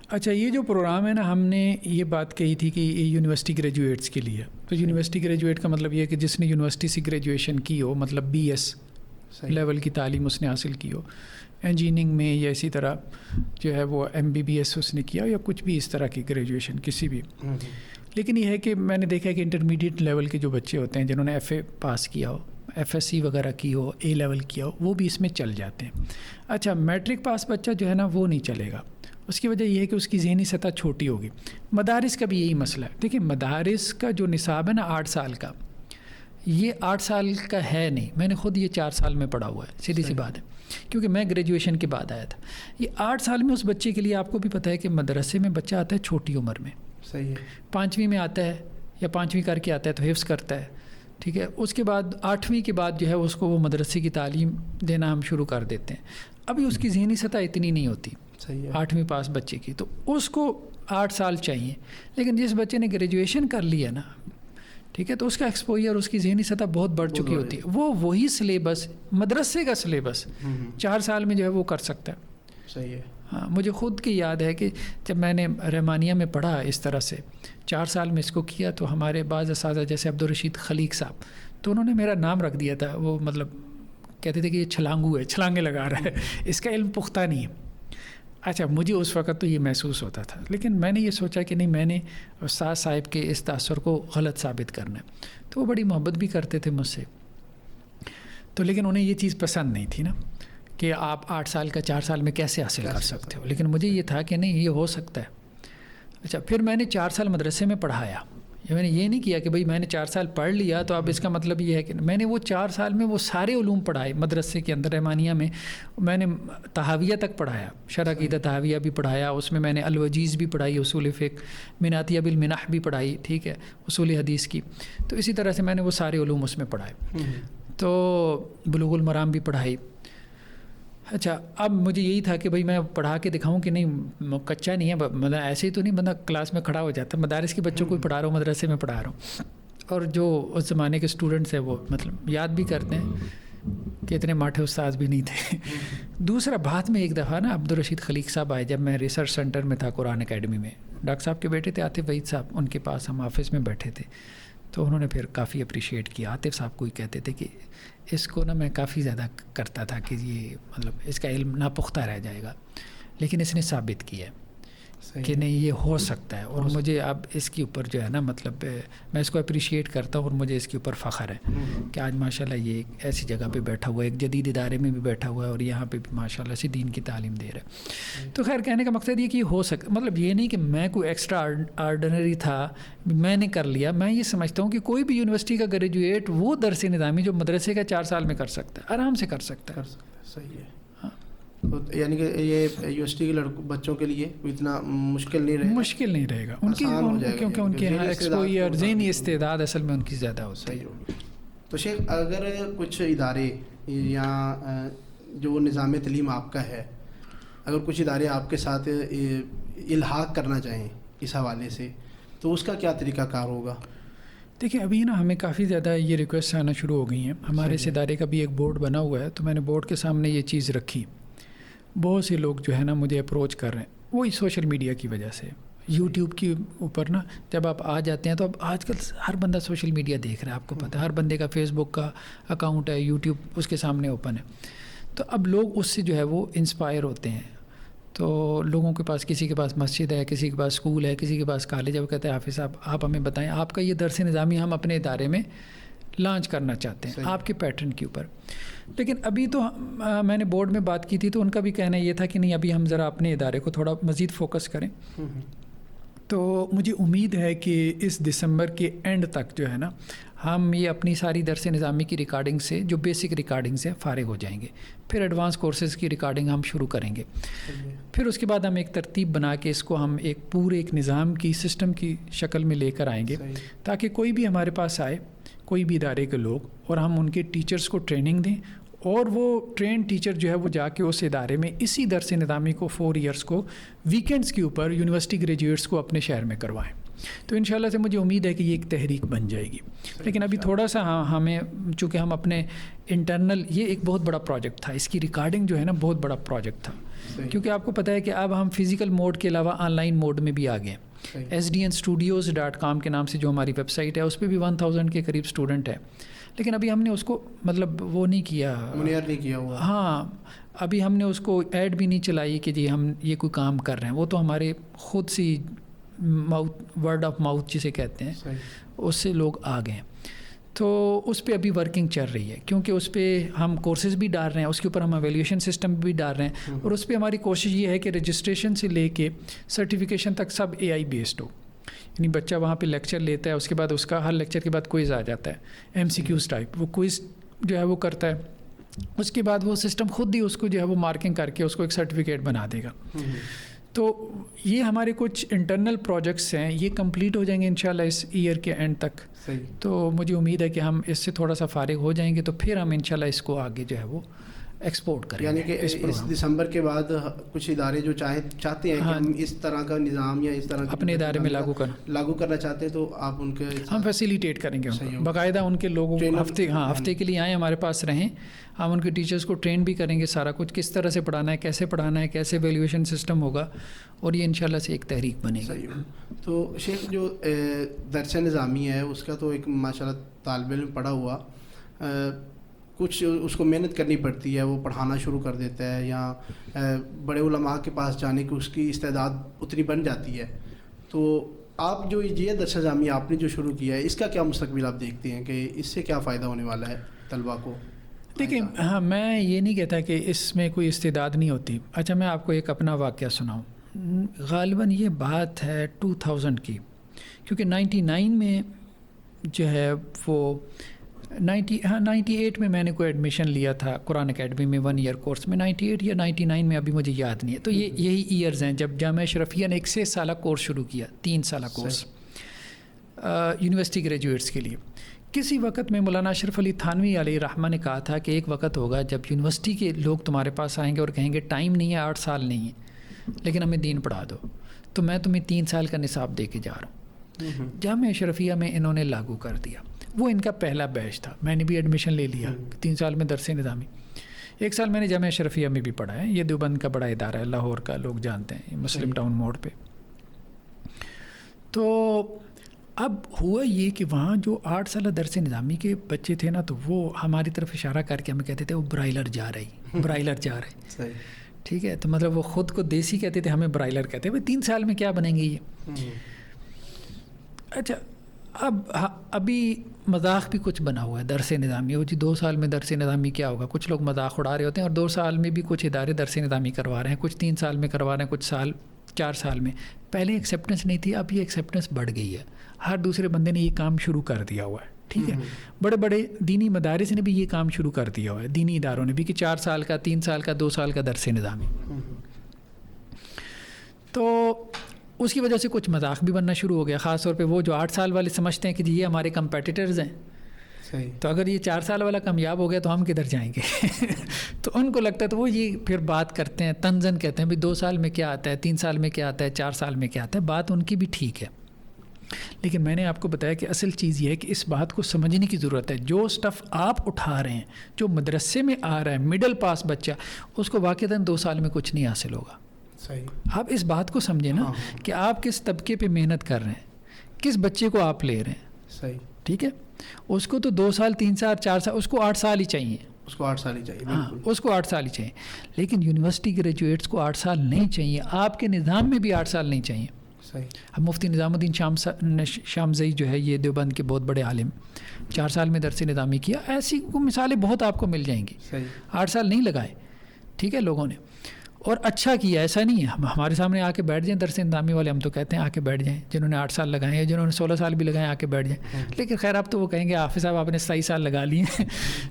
اچھا, یہ جو پروگرام ہے نا ہم نے یہ بات کہی تھی کہ یہ یونیورسٹی گریجویٹس کے لیے. تو یونیورسٹی گریجویٹ کا مطلب یہ ہے کہ جس نے یونیورسٹی سے گریجویشن کی ہو, مطلب BS لیول کی تعلیم اس نے حاصل کی ہو, انجینئرنگ میں یا اسی طرح جو ہے وہ MBBS اس نے کیا ہو یا کچھ بھی اس طرح کی گریجویشن کسی بھی. لیکن یہ ہے کہ میں نے دیکھا ہے کہ انٹرمیڈیٹ لیول کے جو بچے ہوتے ہیں جنہوں نے FA پاس کیا ہو, FSC وغیرہ کی ہو, A لیول کیا ہو, وہ بھی اس میں چل جاتے ہیں. اچھا, میٹرک پاس بچہ جو ہے نا وہ نہیں چلے گا. اس کی وجہ یہ ہے کہ اس کی ذہنی سطح چھوٹی ہوگی. مدارس کا بھی یہی مسئلہ ہے. دیکھیں مدارس کا جو نصاب ہے نا 8 سال کا, یہ 8 سال کا ہے نہیں. میں نے خود یہ 4 سال میں پڑھا ہوا ہے. سیدھی سی بات ہے, کیونکہ میں گریجویشن کے بعد آیا تھا. یہ 8 سال میں اس بچے کے لیے آپ کو بھی پتہ ہے کہ مدرسے میں بچہ آتا ہے چھوٹی عمر میں. صحیح ہے. 5ویں میں آتا ہے یا 5ویں کر کے آتا ہے تو حفظ کرتا ہے. ٹھیک ہے. اس کے بعد 8ویں کے بعد جو ہے اس کو وہ مدرسے کی تعلیم دینا ہم شروع کر دیتے ہیں. ابھی اس کی ذہنی سطح اتنی نہیں ہوتی 8ویں پاس بچے کی, تو اس کو 8 سال چاہیے. لیکن جس بچے نے گریجویشن کر لیا نا, ٹھیک ہے, تو اس کا ایکسپوجر, اس کی ذہنی سطح بہت بڑھ چکی ہوتی ہے. وہ وہی سلیبس, مدرسے کا سلیبس 4 سال میں جو ہے وہ کر سکتا ہے. صحیح ہے. ہاں, مجھے خود کی یاد ہے کہ جب میں نے رحمانیہ میں پڑھا اس طرح سے 4 سال میں اس کو کیا, تو ہمارے بعض اساتذہ جیسے عبدالرشید خلیق صاحب, تو انہوں نے میرا نام رکھ دیا تھا. وہ مطلب کہتے تھے کہ یہ چھلانگو ہے, چھلانگے لگا رہا ہے, اس کا علم پختہ نہیں ہے. اچھا, مجھے اس وقت تو یہ محسوس ہوتا تھا, لیکن میں نے یہ سوچا کہ نہیں, میں نے استاد صاحب کے اس تاثر کو غلط ثابت کرنا ہے. تو وہ بڑی محبت بھی کرتے تھے مجھ سے, تو لیکن انہیں یہ چیز پسند نہیں تھی نا کہ آپ 8 سال کا 4 سال میں کیسے حاصل کر سکتے ہو. لیکن مجھے یہ تھا کہ نہیں, یہ ہو سکتا ہے. اچھا, پھر میں نے 4 سال مدرسے میں پڑھایا. میں نے یہ نہیں کیا کہ بھئی میں نے 4 سال پڑھ لیا تو اب اس کا مطلب یہ ہے کہ میں نے وہ 4 سال میں وہ سارے علوم پڑھائے مدرسے کے اندر. رحمانیہ میں میں نے تحاویہ تک پڑھایا, شرح عقیدہ تحاویہ بھی پڑھایا, اس میں میں نے الوجیز بھی پڑھائی, اصول فقہ, مناتیہ بالمنح بھی پڑھائی, ٹھیک ہے, اصول حدیث کی. تو اسی طرح سے میں نے وہ سارے علوم اس میں پڑھائے. تو بلوغ المرام بھی پڑھائی. اچھا, اب مجھے یہی تھا کہ بھئی میں پڑھا کے دکھاؤں کہ نہیں کچا نہیں ہے, مطلب ایسے ہی تو نہیں بندہ کلاس میں کھڑا ہو جاتا. مدارس کے بچوں کو پڑھا رہا ہوں, مدرسے میں پڑھا رہا ہوں, اور جو اس زمانے کے اسٹوڈنٹس ہیں وہ مطلب یاد بھی کرتے ہیں کہ اتنے ماٹھے استاد بھی نہیں تھے. دوسرا, بعد میں ایک دفعہ نا عبدالرشید خلیق صاحب آئے, جب میں ریسرچ سینٹر میں تھا قرآن اکیڈمی میں. ڈاکٹر صاحب کے بیٹے تھے عاطف وحید صاحب, ان کے پاس ہم آفس میں بیٹھے تھے. تو انہوں نے پھر کافی اپریشیٹ کیا. عاطف صاحب کو ہی کہتے تھے کہ اس کو نا میں کافی زیادہ کرتا تھا کہ یہ مطلب اس کا علم ناپختہ رہ جائے گا, لیکن اس نے ثابت کیا ہے کہ نہیں یہ ہو سکتا ہے. اور مجھے اب اس کے اوپر جو ہے نا مطلب میں اس کو اپریشیٹ کرتا ہوں, اور مجھے اس کے اوپر فخر ہے کہ آج ماشاءاللہ یہ ایک ایسی جگہ پہ بیٹھا ہوا ہے, ایک جدید ادارے میں بھی بیٹھا ہوا ہے, اور یہاں پہ بھی ماشاءاللہ سے دین کی تعلیم دے رہا ہے. تو خیر, کہنے کا مقصد یہ کہ یہ ہو سکتا, مطلب یہ نہیں کہ میں کوئی ایکسٹرا آرڈنری تھا, میں نے کر لیا. میں یہ سمجھتا ہوں کہ کوئی بھی یونیورسٹی کا گریجویٹ وہ درس نظامی جو مدرسے کا 4 سال میں کر سکتا ہے, آرام سے کر سکتا ہے. صحیح ہے. یعنی کہ یہ یونیورسٹی کے بچوں کے لیے اتنا مشکل نہیں رہے گا ان کی, کیونکہ ان کے یہاں ایکسپوجر, ذہنی استعداد اصل میں ان کی زیادہ ہوتی ہے. تو شیخ اگر کچھ ادارے یا جو نظام تعلیم آپ کا ہے، اگر کچھ ادارے آپ کے ساتھ الحاق کرنا چاہیں اس حوالے سے تو اس کا کیا طریقہ کار ہوگا؟ دیکھیں ابھی نا ہمیں کافی زیادہ یہ ریکویسٹ آنا شروع ہو گئی ہیں. ہمارے اس ادارے کا بھی ایک بورڈ بنا ہوا ہے، تو میں نے بورڈ کے سامنے یہ چیز رکھی. بہت سے لوگ جو ہے نا مجھے اپروچ کر رہے ہیں، وہی سوشل میڈیا کی وجہ سے. یوٹیوب کے اوپر نا جب آپ آ جاتے ہیں تو اب آج کل ہر بندہ سوشل میڈیا دیکھ رہا ہے، آپ کو پتہ ہے ہر بندے کا فیس بک کا اکاؤنٹ ہے، یوٹیوب اس کے سامنے اوپن ہے. تو اب لوگ اس سے جو ہے وہ انسپائر ہوتے ہیں. تو لوگوں کے پاس، کسی کے پاس مسجد ہے، کسی کے پاس اسکول ہے، کسی کے پاس کالج ہے، وہ کہتے ہیں حافظ صاحب آپ ہمیں بتائیں آپ کا یہ درس نظامی ہم اپنے ادارے میں لانچ کرنا چاہتے ہیں آپ کے پیٹرن کے اوپر. لیکن ابھی تو میں نے بورڈ میں بات کی تھی تو ان کا بھی کہنا یہ تھا کہ نہیں ابھی ہم ذرا اپنے ادارے کو تھوڑا مزید فوکس کریں. تو مجھے امید ہے کہ اس دسمبر کے اینڈ تک جو ہے نا ہم یہ اپنی ساری درس نظامی کی ریکارڈنگ سے، جو بیسک ریکارڈنگ سے فارغ ہو جائیں گے. پھر ایڈوانس کورسز کی ریکارڈنگ ہم شروع کریں گے. پھر اس کے بعد ہم ایک ترتیب بنا کے اس کو ہم ایک پورے ایک نظام کی سسٹم کی شکل میں لے کر آئیں گے، تاکہ کوئی بھی ہمارے پاس آئے، کوئی بھی ادارے کے لوگ، اور ہم ان کے ٹیچرز کو ٹریننگ دیں، اور وہ ٹرین ٹیچر جو ہے وہ جا کے اس ادارے میں اسی درس نظامی کو 4 ایئرس کو ویکینڈز کے اوپر یونیورسٹی گریجویٹس کو اپنے شہر میں کروائیں. تو انشاءاللہ سے مجھے امید ہے کہ یہ ایک تحریک بن جائے گی. لیکن ابھی تھوڑا سا ہمیں چونکہ ہم اپنے انٹرنل، یہ ایک بہت بڑا پروجیکٹ تھا، اس کی ریکارڈنگ جو ہے نا بہت بڑا پروجیکٹ تھا، کیونکہ آپ کو پتہ ہے کہ اب ہم فزیکل موڈ کے علاوہ آن لائن موڈ میں بھی آ گئے ہیں. sdnstudios.com کے نام سے جو ہماری ویب سائٹ ہے اس پہ بھی 1000 کے قریب اسٹوڈنٹ ہے. لیکن ابھی ہم نے اس کو مطلب وہ نہیں کیا، منیئر نہیں کیا ہوا. ہاں ابھی ہم نے اس کو ایڈ بھی نہیں چلائی کہ جی ہم یہ کوئی کام کر رہے ہیں. وہ تو ہمارے خود سی ورڈ آف ماؤتھ جسے کہتے ہیں، اس سے لوگ آ گئے ہیں. تو اس پہ ابھی ورکنگ چل رہی ہے، کیونکہ اس پہ ہم کورسز بھی ڈال رہے ہیں، اس کے اوپر ہم ایویلیویشن سسٹم بھی ڈال رہے ہیں، اور اس پہ ہماری کوشش یہ ہے کہ رجسٹریشن سے لے کے سرٹیفکیشن تک سب AI بیسڈ ہو. یعنی بچہ وہاں پہ لیکچر لیتا ہے، اس کے بعد اس کا ہر لیکچر کے بعد کوئز آ جاتا ہے، MCQs ٹائپ. وہ کوئز جو ہے وہ کرتا ہے، اس کے بعد وہ سسٹم خود ہی اس کو جو ہے وہ مارکنگ کر کے اس کو ایک سرٹیفکیٹ بنا دے گا. تو یہ ہمارے کچھ انٹرنل پروجیکٹس ہیں، یہ کمپلیٹ ہو جائیں گے انشاءاللہ اس ایئر کے اینڈ تک. تو مجھے امید ہے کہ ہم اس سے تھوڑا سا فارغ ہو جائیں گے، تو پھر ہم انشاءاللہ اس کو آگے جو ہے وہ ایکسپورٹ کریں. یعنی کہ اس دسمبر کے بعد کچھ ادارے جو چاہتے ہیں کہ ہم اس طرح کا نظام یا اس طرح اپنے ادارے میں لاگو کرنا چاہتے ہیں، تو آپ ان کے ہم فیسیلیٹیٹ کریں گے، باقاعدہ ان کے لوگوں ہفتے کے لیے آئیں ہمارے پاس رہیں، ہم ان کے ٹیچرز کو ٹرین بھی کریں گے، سارا کچھ کس طرح سے پڑھانا ہے، کیسے پڑھانا ہے، کیسے ایویلیویشن سسٹم ہوگا، اور یہ انشاءاللہ سے ایک تحریک بنے گی. تو شیخ جو درس نظامی ہے اس کا تو ایک ماشاءاللہ طالب علم پڑھا ہوا، کچھ اس کو محنت کرنی پڑتی ہے، وہ پڑھانا شروع کر دیتا ہے، یا بڑے علماء کے پاس جانے کی اس کی استعداد اتنی بن جاتی ہے. تو آپ جو یہ درس نظامی آپ نے جو شروع کیا ہے، اس کا کیا مستقبل آپ دیکھتے ہیں کہ اس سے کیا فائدہ ہونے والا ہے طلباء کو؟ دیکھیں ہاں، میں یہ نہیں کہتا کہ اس میں کوئی استعداد نہیں ہوتی. اچھا میں آپ کو ایک اپنا واقعہ سناؤں. غالباً یہ بات ہے 2000 کی، کیونکہ 99 میں جو ہے وہ 98 میں میں نے کوئی ایڈمیشن لیا تھا قرآن اکیڈمی میں 1 ایئر کورس میں. 98 یا 99 میں ابھی مجھے یاد نہیں ہے. تو یہی ایئرز ہیں جب جامعہ اشرفیہ نے ایک 6 سالہ کورس شروع کیا، 3 سالہ کورس یونیورسٹی گریجویٹس کے لیے. کسی وقت میں مولانا اشرف علی تھانوی علیہ رحمہ نے کہا تھا کہ ایک وقت ہوگا جب یونیورسٹی کے لوگ تمہارے پاس آئیں گے اور کہیں گے ٹائم نہیں ہے، 8 سال نہیں ہے، لیکن ہمیں دین پڑھا دو، تو میں تمہیں 3 سال کا نصاب دے کے جا رہا ہوں. جامعہ اشرفیہ میں انہوں نے لاگو کر دیا. وہ ان کا پہلا بیچ تھا، میں نے بھی ایڈمیشن لے لیا 3 سال میں درس نظامی. 1 سال میں نے جامعہ اشرفیہ میں بھی پڑھا ہے. یہ دیوبند کا بڑا ادارہ ہے، لاہور کا، لوگ جانتے ہیں، مسلم ٹاؤن موڑ پہ. تو اب ہوا یہ کہ وہاں جو 8 سالہ درس نظامی کے بچے تھے نا، تو وہ ہماری طرف اشارہ کر کے ہمیں کہتے تھے وہ برائلر جا رہی. ٹھیک ہے، تو مطلب وہ خود کو دیسی کہتے تھے، ہمیں برائلر کہتے ہیں. 3 سال میں کیا بنیں گے یہ؟ اچھا اب ابھی مذاق بھی کچھ بنا ہوا ہے درس نظامی. وہ جی 2 سال میں درس نظامی کیا ہوگا؟ کچھ لوگ مذاق اڑا رہے ہوتے ہیں، اور 2 سال میں بھی کچھ ادارے درس نظامی کروا رہے ہیں، کچھ 3 سال میں کروا رہے ہیں، کچھ 4 سال میں. پہلے ایکسیپٹنس نہیں تھی، اب یہ ایکسیپٹنس بڑھ گئی ہے. ہر دوسرے بندے نے یہ کام شروع کر دیا ہوا ہے. ٹھیک ہے، بڑے بڑے دینی مدارس نے بھی یہ کام شروع کر دیا ہوا ہے، دینی اداروں نے بھی، کہ 4 سال کا، 3 سال کا، 2 سال کا درس نظامی. تو اس کی وجہ سے کچھ مذاق بھی بننا شروع ہو گیا، خاص طور پہ وہ جو 8 سال والے سمجھتے ہیں کہ جی یہ ہمارے کمپیٹیٹرز ہیں. صحیح. تو اگر یہ 4 سال والا کامیاب ہو گیا تو ہم کدھر جائیں گے؟ تو ان کو لگتا ہے، تو وہ یہ پھر بات کرتے ہیں تنزن، کہتے ہیں بھائی 2 سال میں کیا آتا ہے، 3 سال میں کیا آتا ہے، 4 سال میں کیا آتا ہے. بات ان کی بھی ٹھیک ہے، لیکن میں نے آپ کو بتایا کہ اصل چیز یہ ہے کہ اس بات کو سمجھنے کی ضرورت ہے. جو سٹف آپ اٹھا رہے ہیں، جو مدرسے میں آ رہا ہے مڈل پاس بچہ، اس کو واقعتاً 2 سال میں کچھ نہیں حاصل ہوگا. صحیح. آپ اس بات کو سمجھیں نا کہ آپ کس طبقے پہ محنت کر رہے ہیں، کس بچے کو آپ لے رہے ہیں. صحیح. ٹھیک ہے، اس کو تو 2 سال 3 سال 4 سال، اس کو 8 سال ہی چاہیے. اس کو 8 سال ہی چاہیے. ہاں، اس کو 8 سال ہی چاہیے. لیکن یونیورسٹی گریجویٹس کو 8 سال نہیں چاہیے، آپ کے نظام میں بھی 8 سال نہیں چاہیے. صحیح. اب مفتی نظام الدین شامزئی جو ہے، یہ دیوبند کے بہت بڑے عالم، 4 سال میں درس نظامی کیا. ایسی مثالیں بہت آپ کو مل جائیں گی. صحیح. 8 سال نہیں لگائے، ٹھیک ہے، لوگوں نے، اور اچھا کیا. ایسا نہیں ہے ہمارے سامنے آ کے بیٹھ جائیں درس نظامی والے، ہم تو کہتے ہیں آ کے بیٹھ جائیں، جنہوں نے 8 سال لگائے ہیں، جنہوں نے 16 سال بھی لگائے آ کے بیٹھ جائیں. لیکن خیر اب تو وہ کہیں گے حافظ صاحب آپ نے 27 سال لگا لیے ہیں.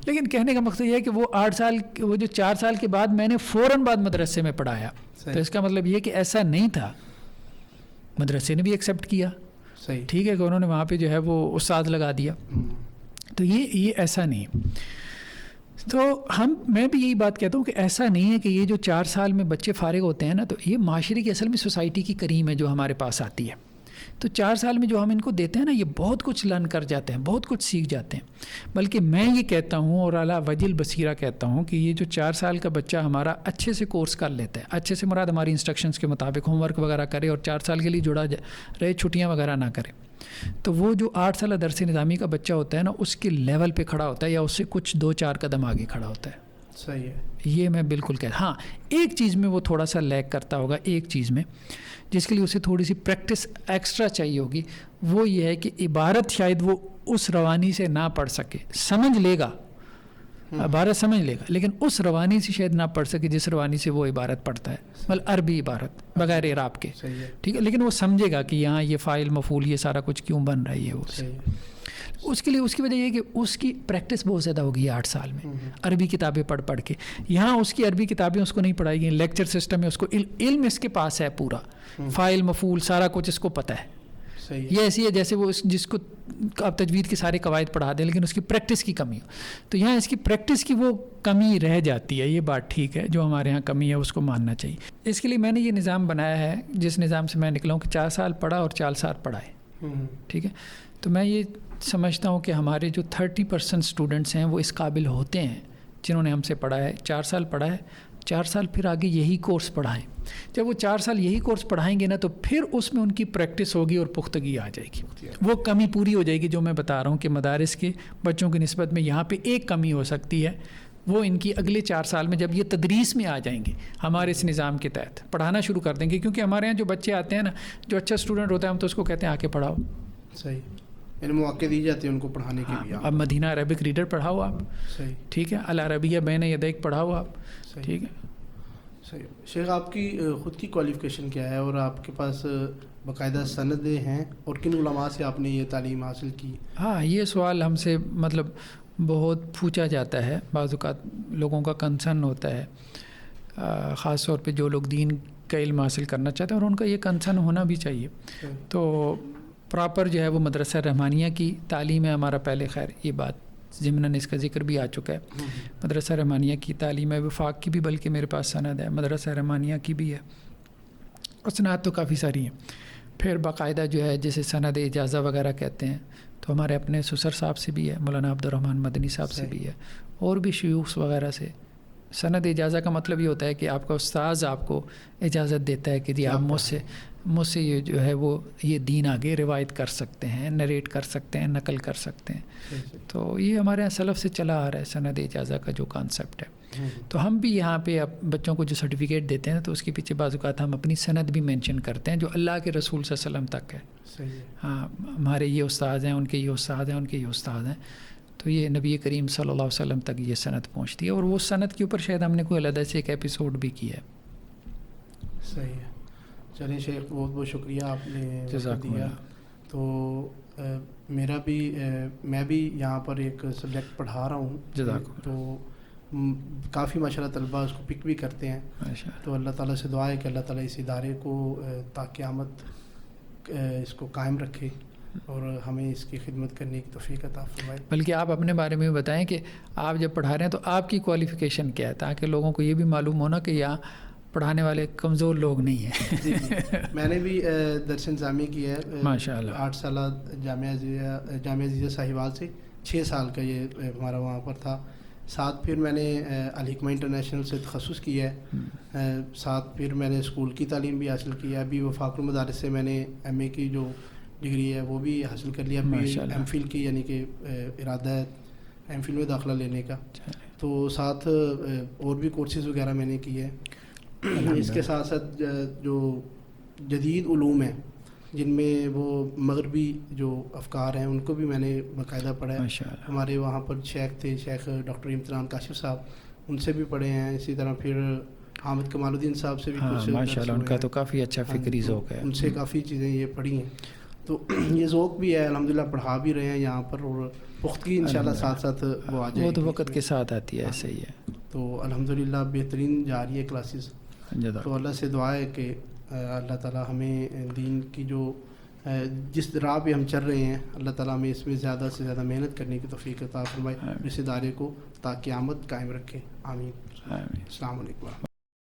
لیکن کہنے کا مقصد یہ ہے کہ وہ 8 سال، وہ جو 4 سال کے بعد میں نے فوراً بعد مدرسے میں پڑھایا. تو اس کا مطلب یہ کہ ایسا نہیں تھا، مدرسے نے بھی ایکسیپٹ کیا. صحیح. ٹھیک ہے، کہ انہوں نے وہاں پہ جو ہے وہ استاد لگا دیا. تو یہ ایسا نہیں. تو میں بھی یہی بات کہتا ہوں کہ ایسا نہیں ہے کہ یہ جو 4 سال میں بچے فارغ ہوتے ہیں نا، تو یہ معاشرے کی اصل میں سوسائٹی کی کریم ہے جو ہمارے پاس آتی ہے. تو 4 سال میں جو ہم ان کو دیتے ہیں نا، یہ بہت کچھ لرن کر جاتے ہیں، بہت کچھ سیکھ جاتے ہیں. بلکہ میں یہ کہتا ہوں اور اعلیٰ وجہ البصیرہ کہتا ہوں کہ یہ جو 4 سال کا بچہ ہمارا اچھے سے کورس کر لیتا ہے، اچھے سے مراد ہماری انسٹرکشنز کے مطابق ہوم ورک وغیرہ کرے اور 4 سال کے لیے جڑا رہے، چھٹیاں وغیرہ نہ کرے، تو وہ جو 8 سالہ درس نظامی کا بچہ ہوتا ہے نا، اس کے لیول پہ کھڑا ہوتا ہے یا اس سے کچھ 2-4 قدم آگے کھڑا ہوتا ہے. صحیح ہے. یہ میں بالکل کہتا. ہاں، ایک چیز میں وہ تھوڑا سا لیک کرتا ہوگا، ایک چیز میں جس کے لیے اسے تھوڑی سی پریکٹس ایکسٹرا چاہیے ہوگی، وہ یہ ہے کہ عبارت شاید وہ اس روانی سے نہ پڑھ سکے. سمجھ لے گا، عبارت سمجھ لے گا، لیکن اس روانی سے شاید نہ پڑھ سکے جس روانی سے وہ عبارت پڑھتا ہے، مطلب عربی عبارت بغیر اعراب کے. ٹھیک ہے، لیکن وہ سمجھے گا کہ یہاں یہ فاعل مفعول یہ سارا کچھ کیوں بن رہا ہے. وہ اس کے لیے اس کی وجہ یہ ہے کہ اس کی پریکٹس بہت زیادہ ہوگی 8 سال میں، عربی کتابیں پڑھ کے. یہاں اس کی عربی کتابیں اس کو نہیں پڑھائی گئی، لیکچر سسٹم میں اس کو علم اس کے پاس ہے پورا، فاعل مفعول سارا کچھ اس کو پتہ ہے. یہ ایسی ہے جیسے وہ جس کو آپ تجوید کے سارے قواعد پڑھا دیں لیکن اس کی پریکٹس کی کمی ہو. تو یہاں اس کی پریکٹس کی وہ کمی رہ جاتی ہے. یہ بات ٹھیک ہے، جو ہمارے یہاں کمی ہے اس کو ماننا چاہیے. اس کے لیے میں نے یہ نظام بنایا ہے جس نظام سے میں نکلا ہوں کہ 4 سال پڑھا اور 4 سال پڑھائے. ٹھیک ہے، تو میں یہ سمجھتا ہوں کہ ہمارے جو 30% اسٹوڈنٹس ہیں وہ اس قابل ہوتے ہیں جنہوں نے ہم سے پڑھا ہے، 4 سال پڑھا ہے، 4 سال پھر آگے یہی کورس پڑھائیں. جب وہ 4 سال یہی کورس پڑھائیں گے نا، تو پھر اس میں ان کی پریکٹس ہوگی اور پختگی آ جائے گی. وہ کمی پوری ہو جائے گی جو میں بتا رہا ہوں کہ مدارس کے بچوں کی نسبت میں یہاں پہ ایک کمی ہو سکتی ہے، وہ ان کی اگلے 4 سال میں جب یہ تدریس میں آ جائیں گے، ہمارے اس نظام کے تحت پڑھانا شروع کر دیں گے. کیونکہ ہمارے یہاں جو بچے آتے ہیں نا، جو اچھا اسٹوڈنٹ ہوتا ہے، ہم تو اس کو کہتے ہیں آ کے پڑھاؤ. صحیح، یعنی مواقع دی جاتے ہیں ان کو پڑھانے کے لیے. اب مدینہ عربک ریڈر پڑھاؤ آپ. صحیح. ٹھیک ہے، العربیہ بین یدیک پڑھاؤ آپ. ٹھیک ہے. صحیح. شیخ، آپ کی خود کی کوالیفیکیشن کیا ہے اور آپ کے پاس باقاعدہ سندیں ہیں اور کن علماء سے آپ نے یہ تعلیم حاصل کی؟ ہاں، یہ سوال ہم سے مطلب بہت پوچھا جاتا ہے. بعض اوقات لوگوں کا کنسرن ہوتا ہے، خاص طور پہ جو لوگ دین کا علم حاصل کرنا چاہتے ہیں، اور ان کا یہ کنسرن ہونا بھی چاہیے. تو پراپر جو ہے وہ مدرسہ رحمانیہ کی تعلیم ہے ہمارا. پہلے خیر یہ بات ضمناً اس کا ذکر بھی آ چکا ہے. مدرسہ رحمانیہ کی تعلیم ہے، وفاق کی بھی بلکہ میرے پاس سند ہے، مدرسہ رحمانیہ کی بھی ہے، اسناد تو کافی ساری ہیں. پھر باقاعدہ جو ہے جسے سند اجازہ وغیرہ کہتے ہیں، تو ہمارے اپنے سسر صاحب سے بھی ہے، مولانا عبد الرحمن مدنی صاحب سے بھی ہے، اور بھی شیوخ وغیرہ سے. سند اجازہ کا مطلب یہ ہوتا ہے کہ آپ کا استاذ آپ کو اجازت دیتا ہے کہ جی آپ مجھ سے یہ جو ہے وہ یہ دین آگے روایت کر سکتے ہیں، نریٹ کر سکتے ہیں، نقل کر سکتے ہیں. تو یہ ہمارے یہاں سلف سے چلا آ رہا ہے سند اجازہ کا جو کانسیپٹ ہے. تو ہم بھی یہاں پہ بچوں کو جو سرٹیفکیٹ دیتے ہیں تو اس کے پیچھے بعض اوقات ہم اپنی سند بھی مینشن کرتے ہیں جو اللہ کے رسول صلی اللہ علیہ وسلم تک ہے. ہاں، ہمارے یہ استاد ہیں، ان کے یہ استاد ہیں، ان کے یہ استاد ہیں. تو یہ نبی کریم صلی اللہ علیہ وسلم تک یہ سند پہنچتی ہے، اور وہ سند کے اوپر شاید ہم نے کوئی علیحدہ سے ایک ایپیسوڈ بھی کیا ہے. صحیح ہے. چلیں شیخ، بہت بہت شکریہ آپ نے دیا. تو میں بھی یہاں پر ایک سبجیکٹ پڑھا رہا ہوں، تو کافی ماشاءاللہ طلبہ اس کو پک بھی کرتے ہیں. تو اللہ تعالیٰ سے دعا ہے کہ اللہ تعالیٰ اس ادارے کو تا قیامت اس کو قائم رکھے اور ہمیں اس کی خدمت کرنے کی توفیق عطا فرمائے. بلکہ آپ اپنے بارے میں بتائیں کہ آپ جب پڑھا رہے ہیں تو آپ کی کوالیفیکیشن کیا ہے، تاکہ لوگوں کو یہ بھی معلوم ہونا کہ یہاں پڑھانے والے کمزور لوگ نہیں ہیں. جی میں نے بھی درس نظامی کیا ہے ماشاء اللہ. 8 سالہ جامعہ عزیزیہ ساہیوال سے 6 سال کا یہ ہمارا وہاں پر تھا. ساتھ پھر میں نے الحکمہ انٹرنیشنل سے تخصص کیا ہے. ساتھ پھر میں نے اسکول کی تعلیم بھی حاصل کی ہے. ابھی وفاق المدارس سے میں نے ایم اے کی جو ڈگری ہے وہ بھی حاصل کر لیا. ایم فل کی یعنی کہ ارادہ ہے ایم فل میں داخلہ لینے کا. تو ساتھ اور بھی کورسز وغیرہ میں نے کیے. اس کے ساتھ ساتھ جو جدید علوم ہیں جن میں وہ مغربی جو افکار ہیں ان کو بھی میں نے باقاعدہ پڑھا ہے. ہمارے وہاں پر شیخ تھے، شیخ ڈاکٹر امتحان کاشف صاحب، ان سے بھی پڑھے ہیں. اسی طرح پھر حامد کمال الدین صاحب سے بھی کچھ ماشاءاللہ، ان کا تو کافی اچھا فکری ذوق ہے، ان سے کافی چیزیں یہ پڑھی ہیں. تو یہ ذوق بھی ہے، الحمدللہ پڑھا بھی رہے ہیں یہاں پر، اور پختگی انشاءاللہ ساتھ ساتھ وہ آ جائے گی. وہ تو وقت کے ساتھ آتی ہے، ایسا ہی ہے. تو الحمدللہ بہترین جا رہی ہے کلاسز. تو اللہ سے دعا ہے کہ اللہ تعالیٰ ہمیں دین کی جو جس راہ پہ ہم چل رہے ہیں اللہ تعالیٰ ہمیں اس میں زیادہ سے زیادہ محنت کرنے کی توفیق عطا فرمائے، اس ادارے کو تا قیامت قائم رکھے. آمین. السلام علیکم.